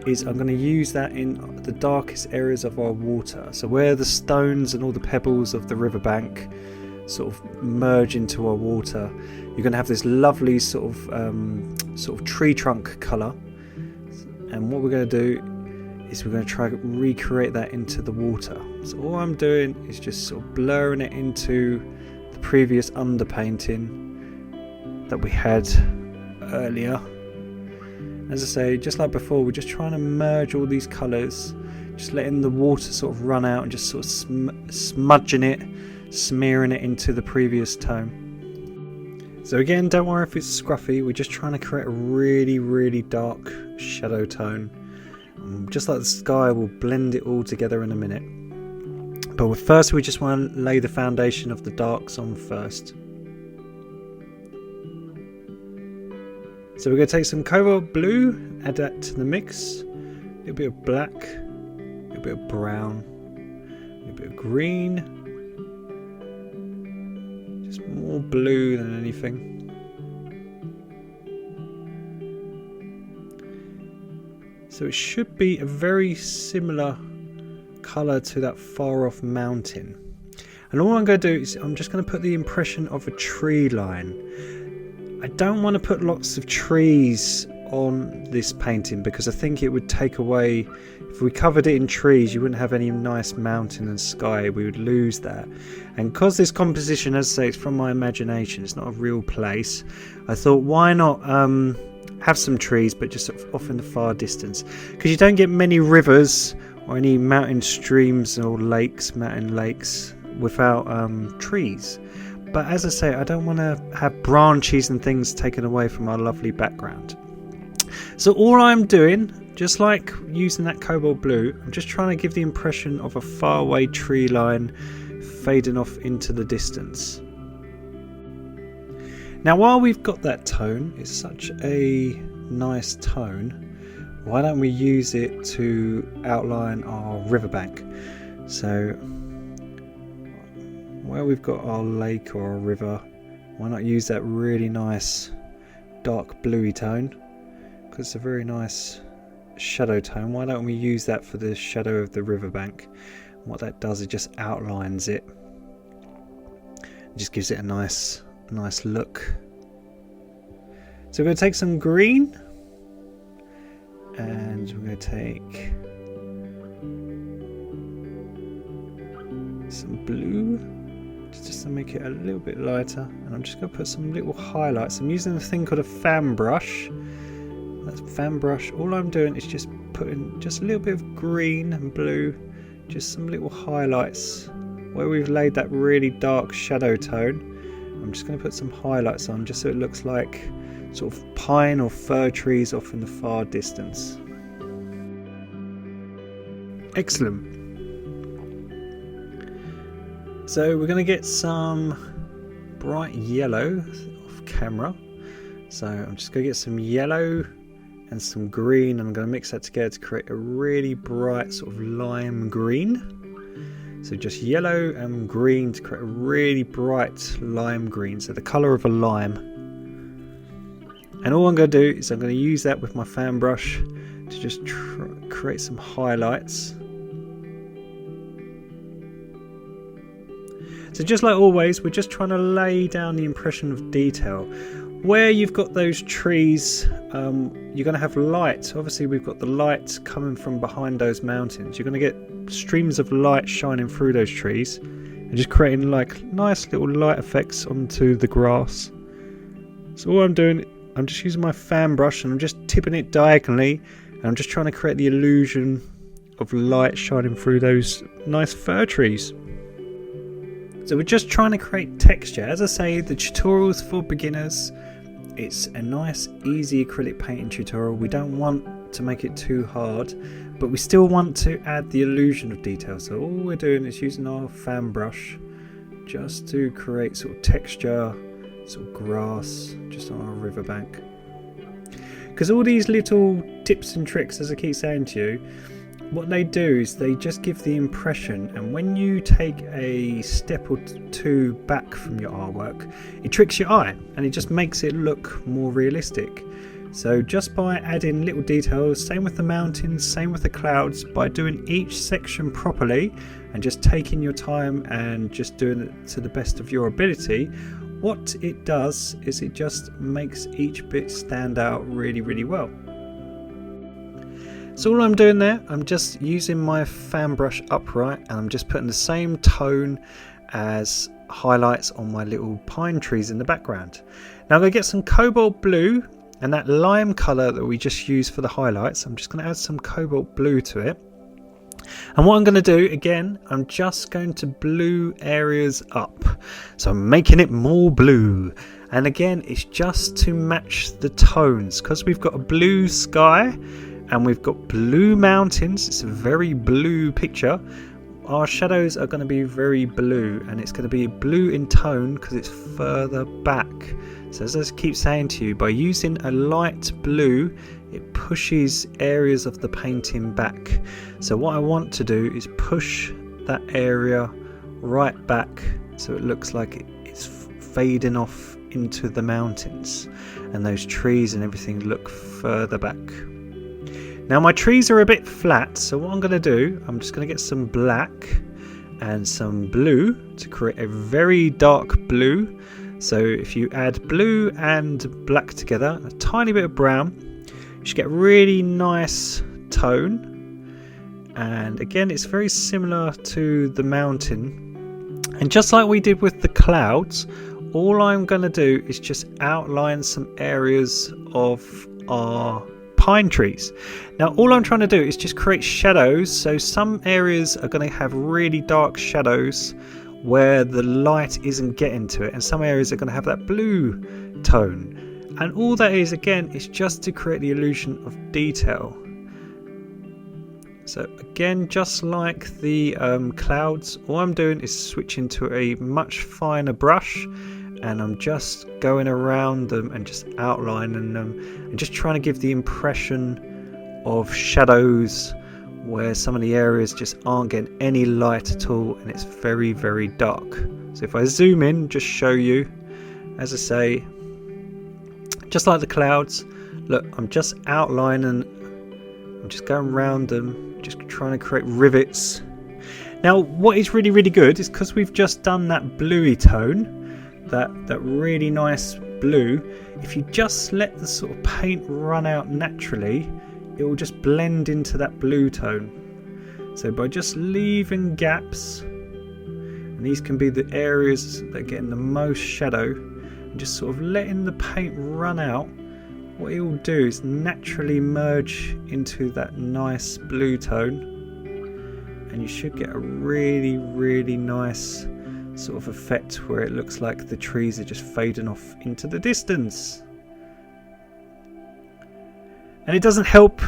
is I'm going to use that in the darkest areas of our water. So where the stones and all the pebbles of the riverbank sort of merge into our water, you're going to have this lovely sort of tree trunk colour. And what we're going to do is we're going to try to recreate that into the water. So all I'm doing is just sort of blurring it into the previous underpainting that we had earlier. As I say, just like before, we're just trying to merge all these colours, just letting the water sort of run out and just sort of smudging it, smearing it into the previous tone. So again, don't worry if it's scruffy, we're just trying to create a really, really dark shadow tone. Just like the sky, we'll blend it all together in a minute. But first we just want to lay the foundation of the darks on first. So we're going to take some cobalt blue, add that to the mix, a little bit of black, a little bit of brown, a little bit of green, just more blue than anything. So it should be a very similar colour to that far off mountain. And all I'm going to do is I'm just going to put the impression of a tree line. I don't want to put lots of trees on this painting because I think it would take away, if we covered it in trees you wouldn't have any nice mountain and sky, we would lose that. And because this composition, as I say, it's from my imagination, it's not a real place, I thought why not have some trees but just sort of off in the far distance, because you don't get many rivers or any mountain streams or lakes, mountain lakes without trees. But as I say, I don't want to have branches and things taken away from our lovely background. So all I'm doing, just like using that cobalt blue, I'm just trying to give the impression of a faraway tree line fading off into the distance. Now while we've got that tone, it's such a nice tone, why don't we use it to outline our riverbank? So where we've got our lake or a river, why not use that really nice dark bluey tone, because it's a very nice shadow tone. Why don't we use that for the shadow of the riverbank? And what that does, it just outlines it, it just gives it a nice look. So we're going to take some green and we're going to take some blue just to make it a little bit lighter, and I'm just going to put some little highlights. I'm using a thing called a fan brush. That's fan brush. All I'm doing is just putting just a little bit of green and blue, just some little highlights where we've laid that really dark shadow tone. I'm just going to put some highlights on just so it looks like sort of pine or fir trees off in the far distance. Excellent. So we're going to get some bright yellow off camera. So I'm just going to get some yellow and some green. I'm going to mix that together to create a really bright sort of lime green. So just yellow and green to create a really bright lime green. So the colour of a lime. And all I'm going to do is I'm going to use that with my fan brush to just create some highlights. So just like always, we're just trying to lay down the impression of detail. Where you've got those trees, you're going to have light. Obviously we've got the light coming from behind those mountains. You're going to get streams of light shining through those trees and just creating like nice little light effects onto the grass. So all I'm doing, I'm just using my fan brush and I'm just tipping it diagonally, and I'm just trying to create the illusion of light shining through those nice fir trees. So we're just trying to create texture. As I say, the tutorial's for beginners. It's a nice, easy acrylic painting tutorial. We don't want to make it too hard, but we still want to add the illusion of detail. So all we're doing is using our fan brush just to create sort of texture, sort of grass, just on our riverbank. Because all these little tips and tricks, as I keep saying to you, what they do is they just give the impression, and when you take a step or two back from your artwork, it tricks your eye and it just makes it look more realistic. So just by adding little details, same with the mountains, same with the clouds, by doing each section properly and just taking your time and just doing it to the best of your ability, what it does is it just makes each bit stand out really, really well. So all I'm doing there, I'm just using my fan brush upright and I'm just putting the same tone as highlights on my little pine trees in the background. Now I'm going to get some cobalt blue, and that lime colour that we just used for the highlights, I'm just going to add some cobalt blue to it. And what I'm going to do, again, I'm just going to blue areas up. So I'm making it more blue. And again, it's just to match the tones, because we've got a blue sky and we've got blue mountains. It's a very blue picture. Our shadows are going to be very blue, and it's going to be blue in tone because it's further back. So as I keep saying to you, by using a light blue, it pushes areas of the painting back. So what I want to do is push that area right back so it looks like it's fading off into the mountains, and those trees and everything look further back. Now my trees are a bit flat, so what I'm going to do, I'm just going to get some black and some blue to create a very dark blue. So if you add blue and black together, a tiny bit of brown, you should get a really nice tone. And again, it's very similar to the mountain. And just like we did with the clouds, all I'm going to do is just outline some areas of our pine trees. Now all I'm trying to do is just create shadows, so some areas are going to have really dark shadows where the light isn't getting to it, and some areas are going to have that blue tone, and all that is, again, is just to create the illusion of detail. So again, just like the clouds, all I'm doing is switching to a much finer brush, and I'm just going around them and just outlining them and just trying to give the impression of shadows where some of the areas just aren't getting any light at all, and it's very, very dark. So if I zoom in, just show you, as I say, just like the clouds, look, I'm just outlining, I'm just going around them, just trying to create rivets. Now what is really, really good is because we've just done that bluey tone, that really nice blue, if you just let the sort of paint run out naturally, it will just blend into that blue tone. So by just leaving gaps, and these can be the areas that are getting the most shadow, and just sort of letting the paint run out, what it will do is naturally merge into that nice blue tone, and you should get a really, really nice sort of effect where it looks like the trees are just fading off into the distance. And it doesn't help,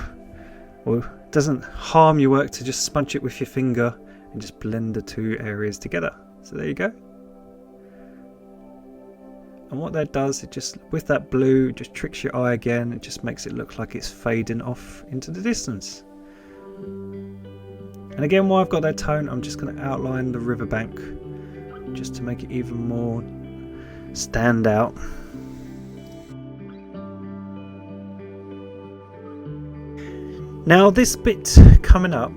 or it doesn't harm your work to just smudge it with your finger and just blend the two areas together. So there you go. And what that does, it just, with that blue, it just tricks your eye again. It just makes it look like it's fading off into the distance. And again, while I've got that tone, I'm just going to outline the riverbank just to make it even more stand out. Now this bit coming up,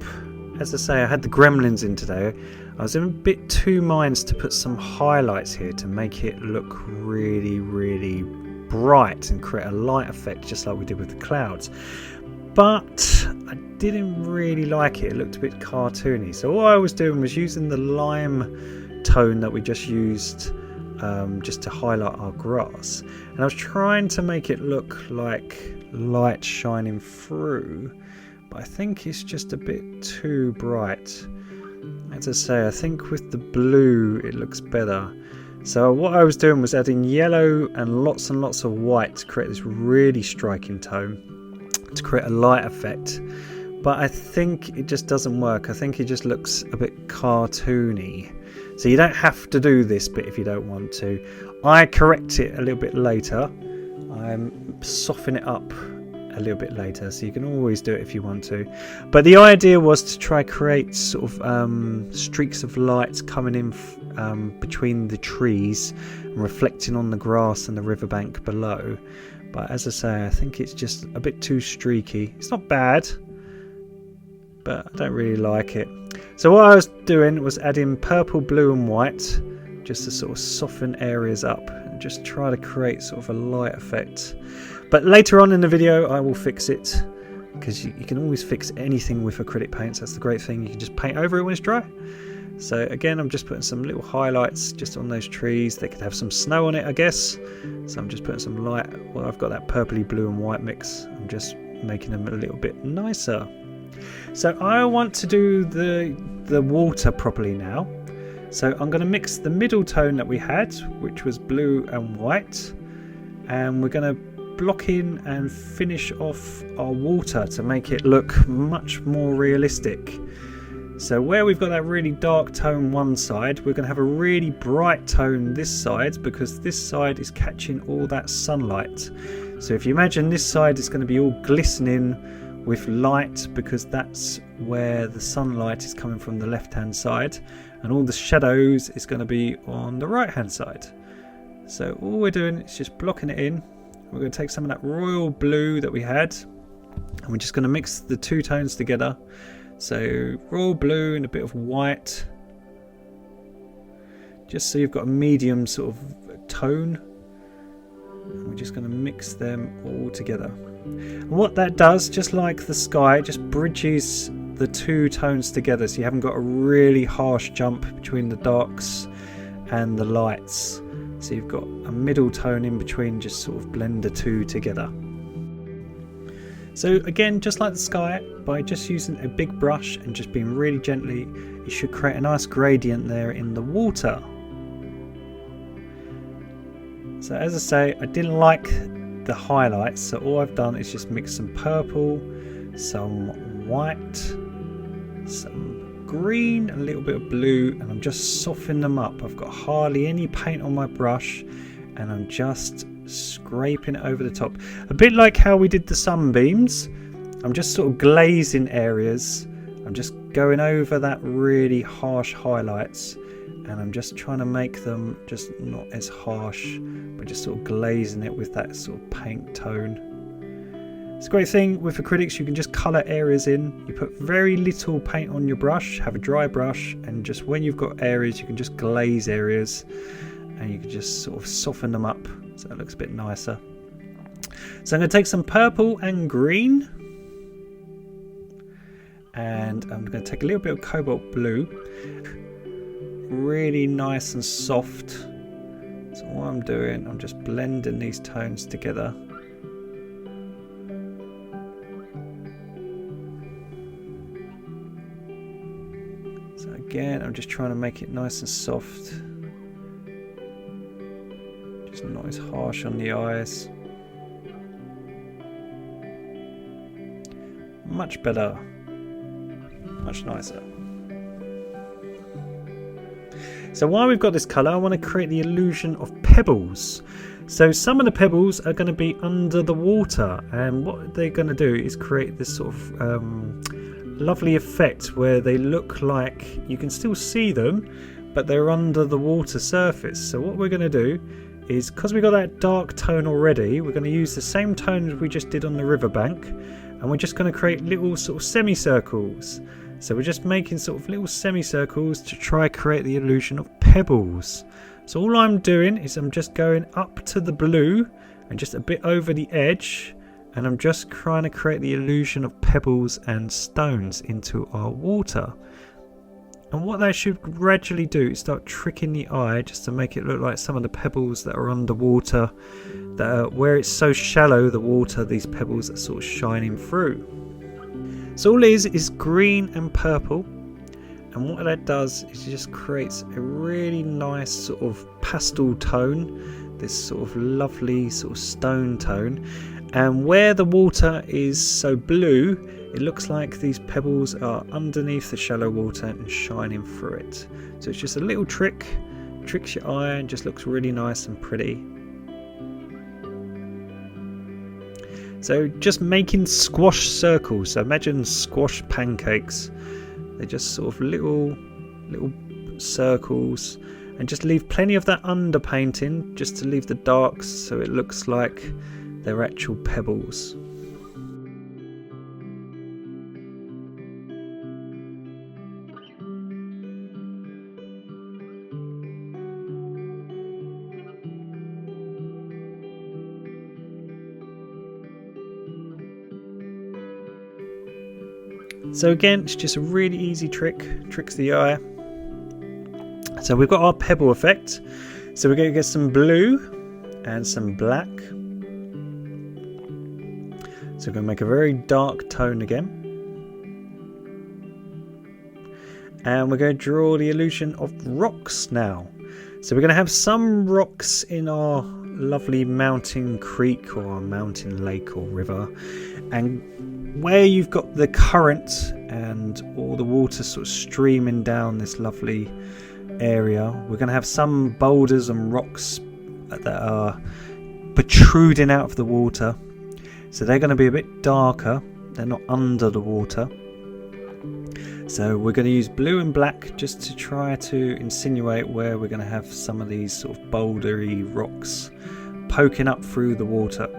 as I say, I had the gremlins in today. I was in a bit two minds to put some highlights here to make it look really, really bright and create a light effect just like we did with the clouds. But I didn't really like it. It looked a bit cartoony. So all I was doing was using the lime tone that we just used just to highlight our grass. And I was trying to make it look like light shining through. But I think it's just a bit too bright. As I say, I think with the blue it looks better. So what I was doing was adding yellow and lots of white to create this really striking tone, to create a light effect. But I think it just doesn't work. I think it just looks a bit cartoony. So you don't have to do this bit if you don't want to. I correct it a little bit later. I'm soften it up a little bit later, so you can always do it if you want to. But the idea was to try create sort of streaks of light coming in between the trees and reflecting on the grass and the riverbank below. But as I say, I think it's just a bit too streaky. It's not bad, but I don't really like it. So what I was doing was adding purple, blue and white just to sort of soften areas up and just try to create sort of a light effect. But later on in the video I will fix it, because you can always fix anything with acrylic paints. That's the great thing, you can just paint over it when it's dry. So again, I'm just putting some little highlights just on those trees. They could have some snow on it, I guess. So I'm just putting some light. Well, I've got that purpley blue and white mix. I'm just making them a little bit nicer. So I want to do the water properly now. So I'm going to mix the middle tone that we had, which was blue and white, and we're going to block in and finish off our water to make it look much more realistic. So where we've got that really dark tone one side, we're going to have a really bright tone this side, because this side is catching all that sunlight. So if you imagine this side is going to be all glistening with light, because that's where the sunlight is coming from the left hand side, and all the shadows is going to be on the right hand side. So all we're doing is just blocking it in. We're going to take some of that royal blue that we had, and we're just going to mix the two tones together. So royal blue and a bit of white, just so you've got a medium sort of tone. And we're just going to mix them all together. And what that does, just like the sky, it just bridges the two tones together, so you haven't got a really harsh jump between the darks and the lights. So you've got a middle tone in between, just sort of blend the two together. So again, just like the sky, by just using a big brush and just being really gently, you should create a nice gradient there in the water. So as I say, I didn't like the highlights, so all I've done is just mix some purple, some white, some green, a little bit of blue, and I'm just softening them up. I've got hardly any paint on my brush, and I'm just scraping it over the top, a bit like how we did the sunbeams. I'm just sort of glazing areas. I'm just going over that really harsh highlights, and I'm just trying to make them just not as harsh, but just sort of glazing it with that sort of paint tone. It's a great thing with acrylics, you can just colour areas in. You put very little paint on your brush, have a dry brush, and just when you've got areas, you can just glaze areas, and you can just sort of soften them up so it looks a bit nicer. So I'm going to take some purple and green, and I'm going to take a little bit of cobalt blue, really nice and soft. So what I'm doing, I'm just blending these tones together. So again, I'm just trying to make it nice and soft, just not as harsh on the eyes. much better, much nicer. So while we've got this colour, I want to create the illusion of pebbles. So some of the pebbles are going to be under the water, and what they're going to do is create this sort of lovely effect where they look like you can still see them, but they're under the water surface. So what we're going to do is, because we've got that dark tone already, we're going to use the same tone as we just did on the riverbank, and we're just going to create little sort of semicircles. So we're just making sort of little semicircles to try create the illusion of pebbles. So all I'm doing is I'm just going up to the blue and just a bit over the edge, and I'm just trying to create the illusion of pebbles and stones into our water. And what that should gradually do is start tricking the eye just to make it look like some of the pebbles that are underwater, that are, where it's so shallow the water, these pebbles are sort of shining through. So all it is green and purple, and what that does is it just creates a really nice sort of pastel tone, this sort of lovely sort of stone tone. And where the water is so blue, it looks like these pebbles are underneath the shallow water and shining through it. So it's just a little trick, tricks your eye and just looks really nice and pretty. So just making squash circles. So imagine squash pancakes. They're just sort of little circles, and just leave plenty of that underpainting just to leave the darks so it looks like they're actual pebbles. So again, it's just a really easy trick, tricks the eye. So we've got our pebble effect. So we're going to get some blue and some black. So we're going to make a very dark tone again. And we're going to draw the illusion of rocks now. So we're going to have some rocks in our lovely mountain creek or our mountain lake or river. And where you've got the current and all the water sort of streaming down this lovely area, we're going to have some boulders and rocks that are protruding out of the water. So they're going to be a bit darker, they're not under the water. So we're going to use blue and black just to try to insinuate where we're going to have some of these sort of bouldery rocks poking up through the water.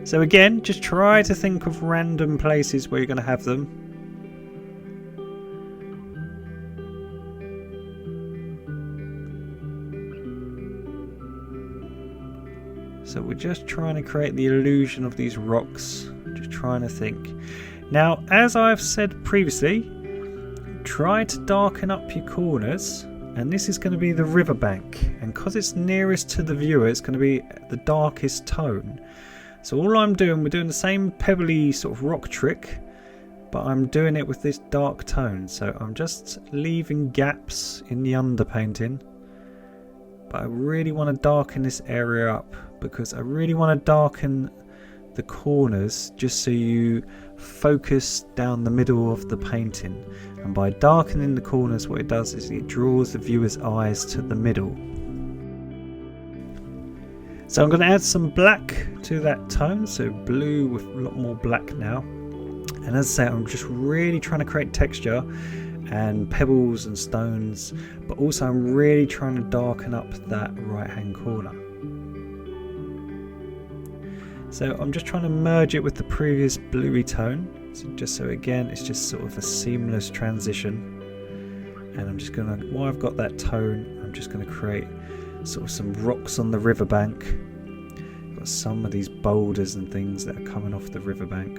So again, just try to think of random places where you're going to have them. So we're just trying to create the illusion of these rocks, just trying to think. Now, as I've said previously, try to darken up your corners, and this is going to be the riverbank, and because it's nearest to the viewer, it's going to be the darkest tone. So all I'm doing, we're doing the same pebbly sort of rock trick, but I'm doing it with this dark tone. So I'm just leaving gaps in the underpainting, but I really want to darken this area up because I really want to darken the corners just so you focus down the middle of the painting. And by darkening the corners, what it does is it draws the viewer's eyes to the middle. So I'm going to add some black to that tone, so blue with a lot more black now. And as I say, I'm just really trying to create texture and pebbles and stones, but also I'm really trying to darken up that right hand corner. So I'm just trying to merge it with the previous bluey tone, so just so again it's just sort of a seamless transition. And I'm just going to, while I've got that tone, I'm just going to create sort of some rocks on the riverbank. Got some of these boulders and things that are coming off the riverbank.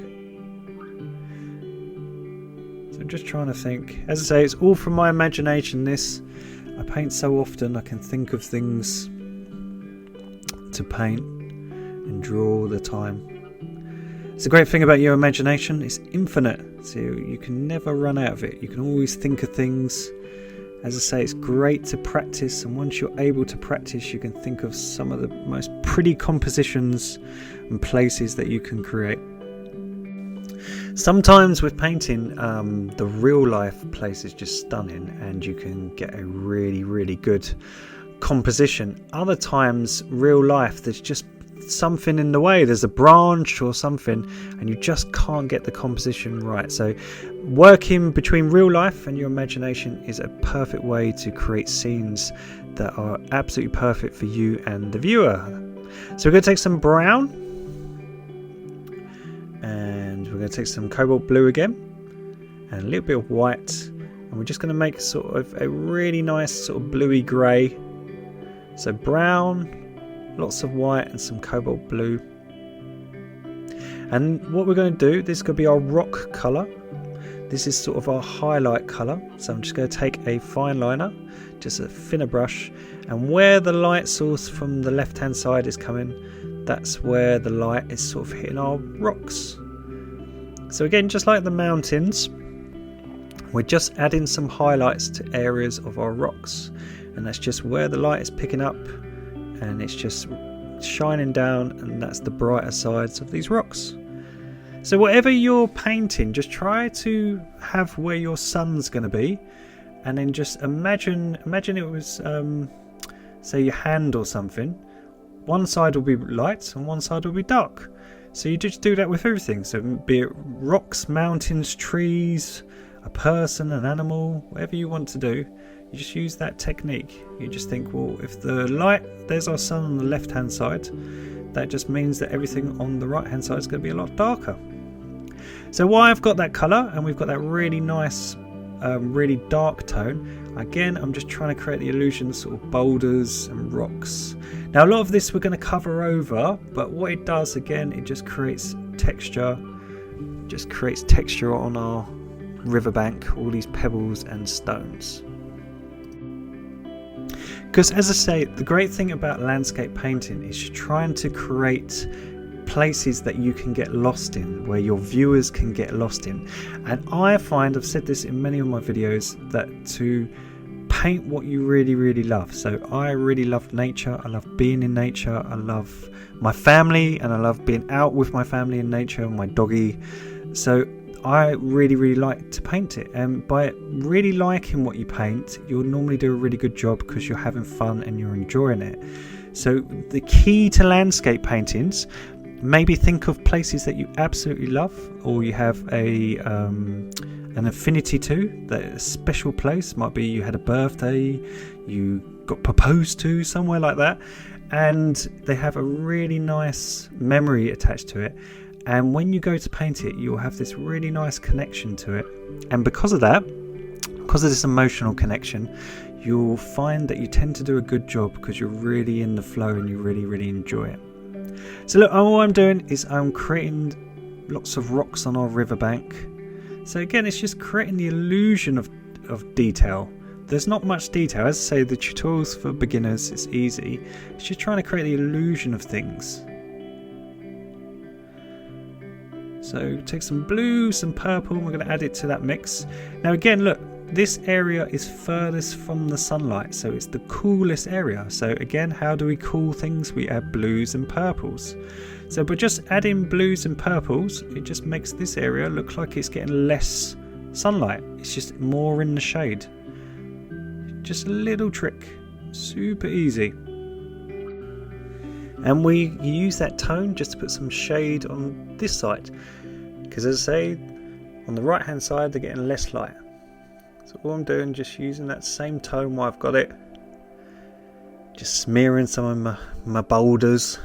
So I'm just trying to think. As I say, it's all from my imagination. This, I paint so often, I can think of things to paint and draw all the time. It's a great thing about your imagination, it's infinite, so you can never run out of it. You can always think of things. As I say, it's great to practice, and once you're able to practice, you can think of some of the most pretty compositions and places that you can create. Sometimes with painting, the real life place is just stunning and you can get a really good composition. Other times, real life, there's just something in the way, there's a branch or something, and you just can't get the composition right. So working between real life and your imagination is a perfect way to create scenes that are absolutely perfect for you and the viewer. So we're going to take some brown, and we're going to take some cobalt blue again, and a little bit of white, and we're just going to make sort of a really nice sort of bluey grey. So brown, lots of white and some cobalt blue. And what we're going to do, this could be our rock colour. This is sort of our highlight colour. So I'm just going to take a fine liner, just a thinner brush, and where the light source from the left hand side is coming, that's where the light is sort of hitting our rocks. So again, just like the mountains, we're just adding some highlights to areas of our rocks, and that's just where the light is picking up and it's just shining down, and that's the brighter sides of these rocks. So whatever you're painting, just try to have where your sun's going to be, and then just imagine it was say your hand or something. One side will be light and one side will be dark. So you just do that with everything. So be it rocks, mountains, trees, a person, an animal, whatever you want to do, you just use that technique. You just think, well, if the light, there's our sun on the left hand side, that just means that everything on the right hand side is going to be a lot darker. So why I've got that colour and we've got that really nice really dark tone, again I'm just trying to create the illusion of sort of boulders and rocks. Now a lot of this we're going to cover over, but what it does again, it just creates texture, on our riverbank, all these pebbles and stones. Because as I say, the great thing about landscape painting is you're trying to create places that you can get lost in, where your viewers can get lost in. And I find, I've said this in many of my videos, that to paint what you really love. So I really love nature, I love being in nature, I love my family, and I love being out with my family in nature, my doggy. So I really like to paint it, and by really liking what you paint, you'll normally do a really good job because you're having fun and you're enjoying it. So the key to landscape paintings, maybe think of places that you absolutely love, or you have an affinity to, that a special place. Might be you had a birthday, you got proposed to, somewhere like that, and they have a really nice memory attached to it. And when you go to paint it, you'll have this really nice connection to it. And because of that, because of this emotional connection, you'll find that you tend to do a good job because you're really in the flow and you really enjoy it. So look, all I'm doing is I'm creating lots of rocks on our riverbank. So again, it's just creating the illusion of detail. There's not much detail. As I say, the tutorials for beginners, it's easy. It's just trying to create the illusion of things. So take some blue, some purple, and we're going to add it to that mix. Now again, look, this area is furthest from the sunlight, so it's the coolest area. So again, how do we cool things? We add blues and purples. So by just adding blues and purples, it just makes this area look like it's getting less sunlight. It's just more in the shade. Just a little trick, super easy. And we use that tone just to put some shade on this side, because as I say, on the right hand side they're getting less light. So all I'm doing, just using that same tone while I've got it, just smearing some of my boulders.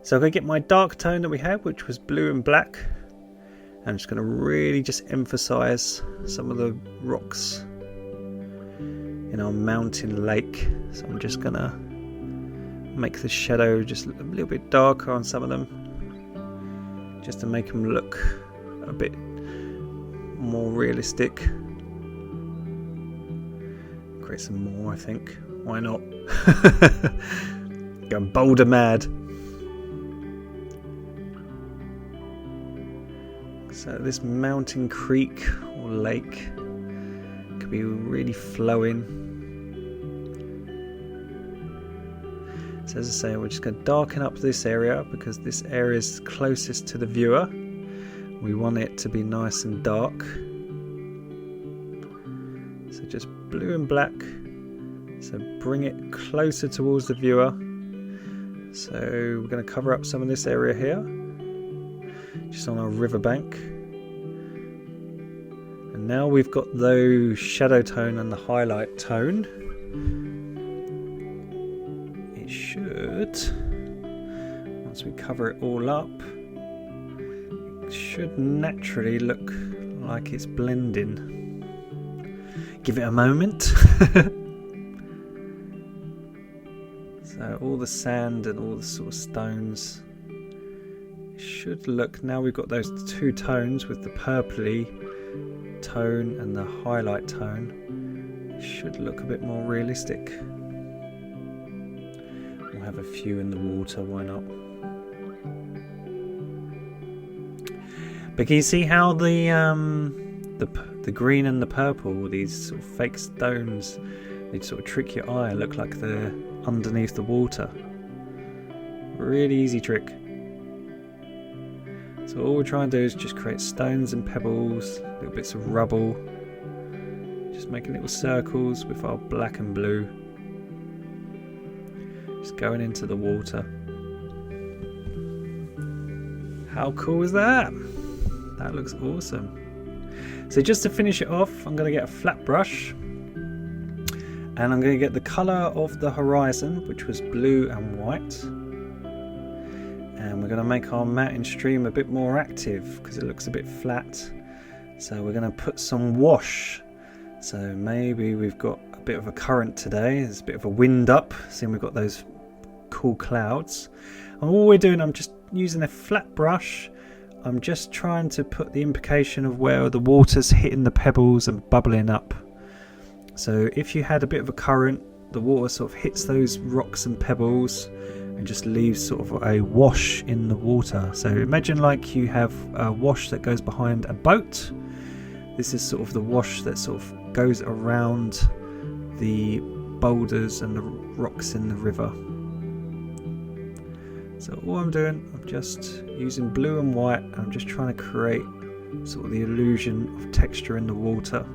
So I'm going to get my dark tone that we had, which was blue and black. I'm just going to really just emphasize some of the rocks in our mountain lake. So I'm just going to make the shadow just a little bit darker on some of them, just to make them look a bit more realistic. Create some more, I think. Why not? Going boulder mad. So this mountain creek or lake could be really flowing. So as I say, we're just going to darken up this area because this area is closest to the viewer. We want it to be nice and dark. So just blue and black. So bring it closer towards the viewer. So we're going to cover up some of this area here, just on our riverbank. And now we've got the shadow tone and the highlight tone. It should, once we cover it all up, it should naturally look like it's blending. Give it a moment. So all the sand and all the sort of stones should look, now we've got those two tones with the purpley tone and the highlight tone, it should look a bit more realistic. We'll have a few in the water, why not? But can you see how the green and the purple, these sort of fake stones, they sort of trick your eye, look like they're underneath the water. Really easy trick. So all we're trying to do is just create stones and pebbles, little bits of rubble, just making little circles with our black and blue, just going into the water. How cool is that? That looks awesome. So just to finish it off, I'm going to get a flat brush and I'm going to get the colour of the horizon, which was blue and white, and we're going to make our mountain stream a bit more active because it looks a bit flat. So we're going to put some wash. So maybe we've got a bit of a current today, there's a bit of a wind up, seeing we've got those cool clouds. And all we're doing, I'm just using a flat brush, I'm just trying to put the implication of where the water's hitting the pebbles and bubbling up. So if you had a bit of a current, the water sort of hits those rocks and pebbles and just leaves sort of a wash in the water. So imagine like you have a wash that goes behind a boat. This is sort of the wash that sort of goes around the boulders and the rocks in the river. So all I'm doing, I'm just using blue and white, and I'm just trying to create sort of the illusion of texture in the water.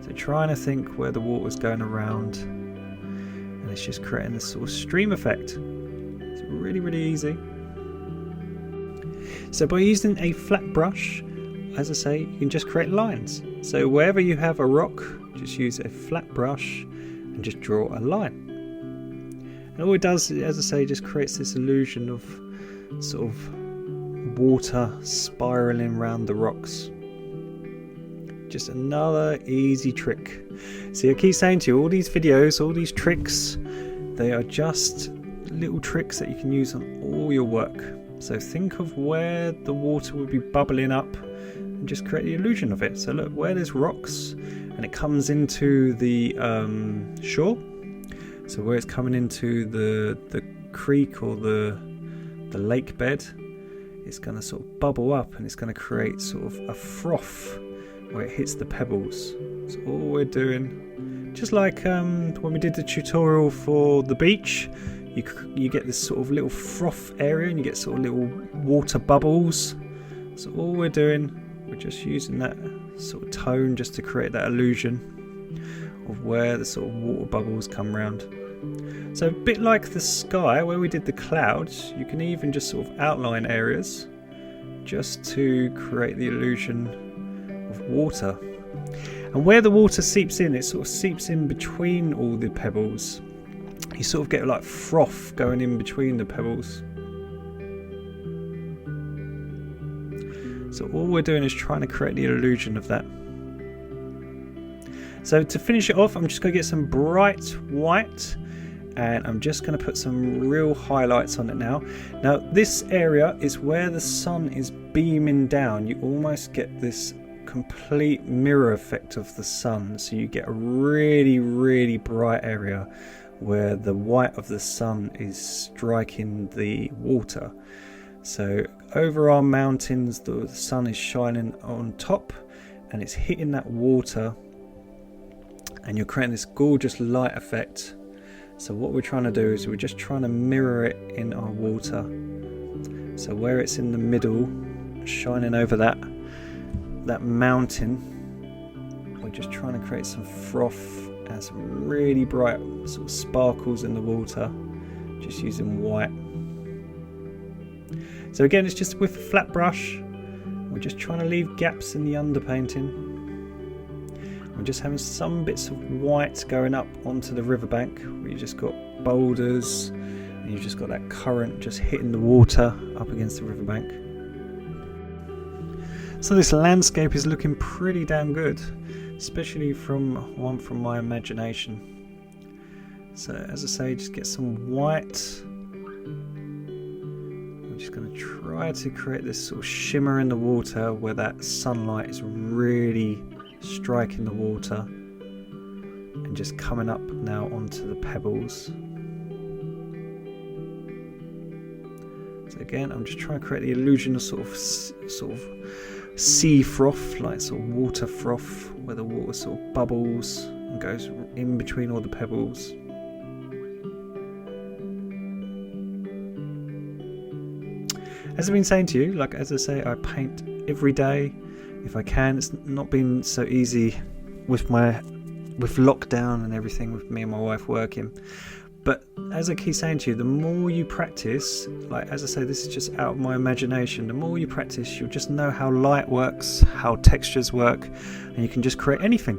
So trying to think where the water's going around, and it's just creating this sort of stream effect. It's really, really easy. So by using a flat brush, as I say, you can just create lines. So wherever you have a rock, just use a flat brush and just draw a line. And all it does, as I say, just creates this illusion of sort of water spiraling around the rocks. Just another easy trick. See, I keep saying to you, all these videos, all these tricks, they are just little tricks that you can use on all your work. So think of where the water would be bubbling up and just create the illusion of it. So look, where there's rocks and it comes into the shore, so where it's coming into the creek or the lake bed, it's going to sort of bubble up and it's going to create sort of a froth where it hits the pebbles. So all we're doing, just like when we did the tutorial for the beach, you get this sort of little froth area and you get sort of little water bubbles. So all we're doing, we're just using that sort of tone just to create that illusion of where the sort of water bubbles come round. So a bit like the sky where we did the clouds, you can even just sort of outline areas just to create the illusion of water. And where the water seeps in, it sort of seeps in between all the pebbles. You sort of get like froth going in between the pebbles. So all we're doing is trying to create the illusion of that. So to finish it off, I'm just going to get some bright white and I'm just going to put some real highlights on it now. Now this area is where the sun is beaming down. You almost get this complete mirror effect of the sun. So you get a really, really bright area where the white of the sun is striking the water. So over our mountains, the sun is shining on top and it's hitting that water, and you're creating this gorgeous light effect So what we're trying to do is we're just trying to mirror it in our water. So where it's in the middle, shining over that mountain, we're just trying to create some froth and some really bright sort of sparkles in the water, just using white. So again, it's just with a flat brush. We're just trying to leave gaps in the underpainting. We're just having some bits of white going up onto the riverbank where you just got boulders and you've just got that current just hitting the water up against the riverbank. So this landscape is looking pretty damn good, especially from my imagination. So as I say, just get some white. I'm just going to try to create this sort of shimmer in the water where that sunlight is really striking the water and just coming up now onto the pebbles. So again, I'm just trying to create the illusion of sort of sea froth, like sort of water froth, where the water sort of bubbles and goes in between all the pebbles. As I've been saying to you, like as I say, I paint every day if I can. It's not been so easy with lockdown and everything, with me and my wife working. But as I keep saying to you, the more you practice, like as I say, this is just out of my imagination, the more you practice, you'll just know how light works, how textures work, and you can just create anything.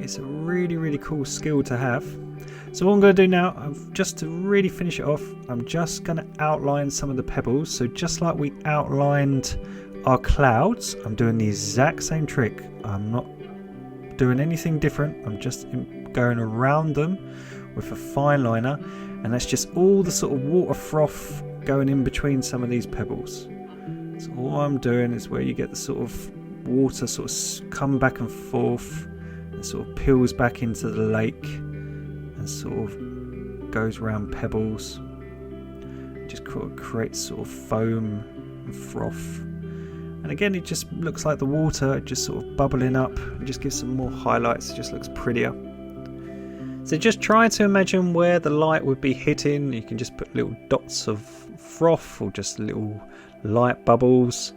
It's a really, really cool skill to have. So what I'm going to do now, just to really finish it off, I'm just going to outline some of the pebbles. So just like we outlined our clouds, I'm doing the exact same trick. I'm not doing anything different. I'm just going around them with a fine liner, and that's just all the sort of water froth going in between some of these pebbles. So all I'm doing is where you get the sort of water sort of come back and forth and sort of peels back into the lake and sort of goes around pebbles, just creates sort of foam and froth. And again, it just looks like the water just sort of bubbling up and just gives some more highlights. It just looks prettier. So just try to imagine where the light would be hitting. You can just put little dots of froth or just little light bubbles.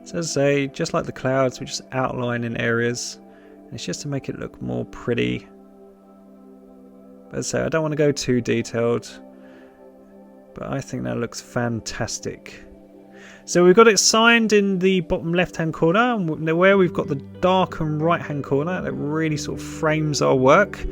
So as I say, just like the clouds, we just outline in areas. And it's just to make it look more pretty. But as I say, I don't want to go too detailed, but I think that looks fantastic. So we've got it signed in the bottom left hand corner, and where we've got the dark and right hand corner that really sort of frames our work.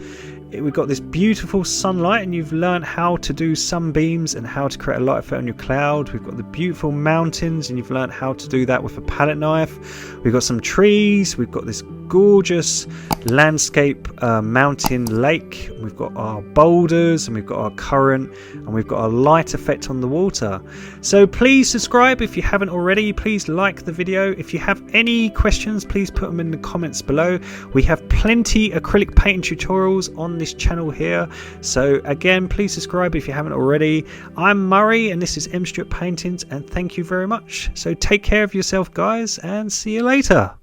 We've got this beautiful sunlight, and you've learned how to do sunbeams and how to create a light effect on your cloud. We've got the beautiful mountains, and you've learned how to do that with a palette knife. We've got some trees. We've got this gorgeous landscape mountain lake. We've got our boulders, and we've got our current, and we've got a light effect on the water. So please subscribe if you haven't already. Please like the video. If you have any questions, please put them in the comments below. We have plenty acrylic painting tutorials on this channel here, so again, please subscribe if you haven't already. I'm Murray, and this is M Stewart Paintings, and thank you very much. So take care of yourself, guys, and see you later.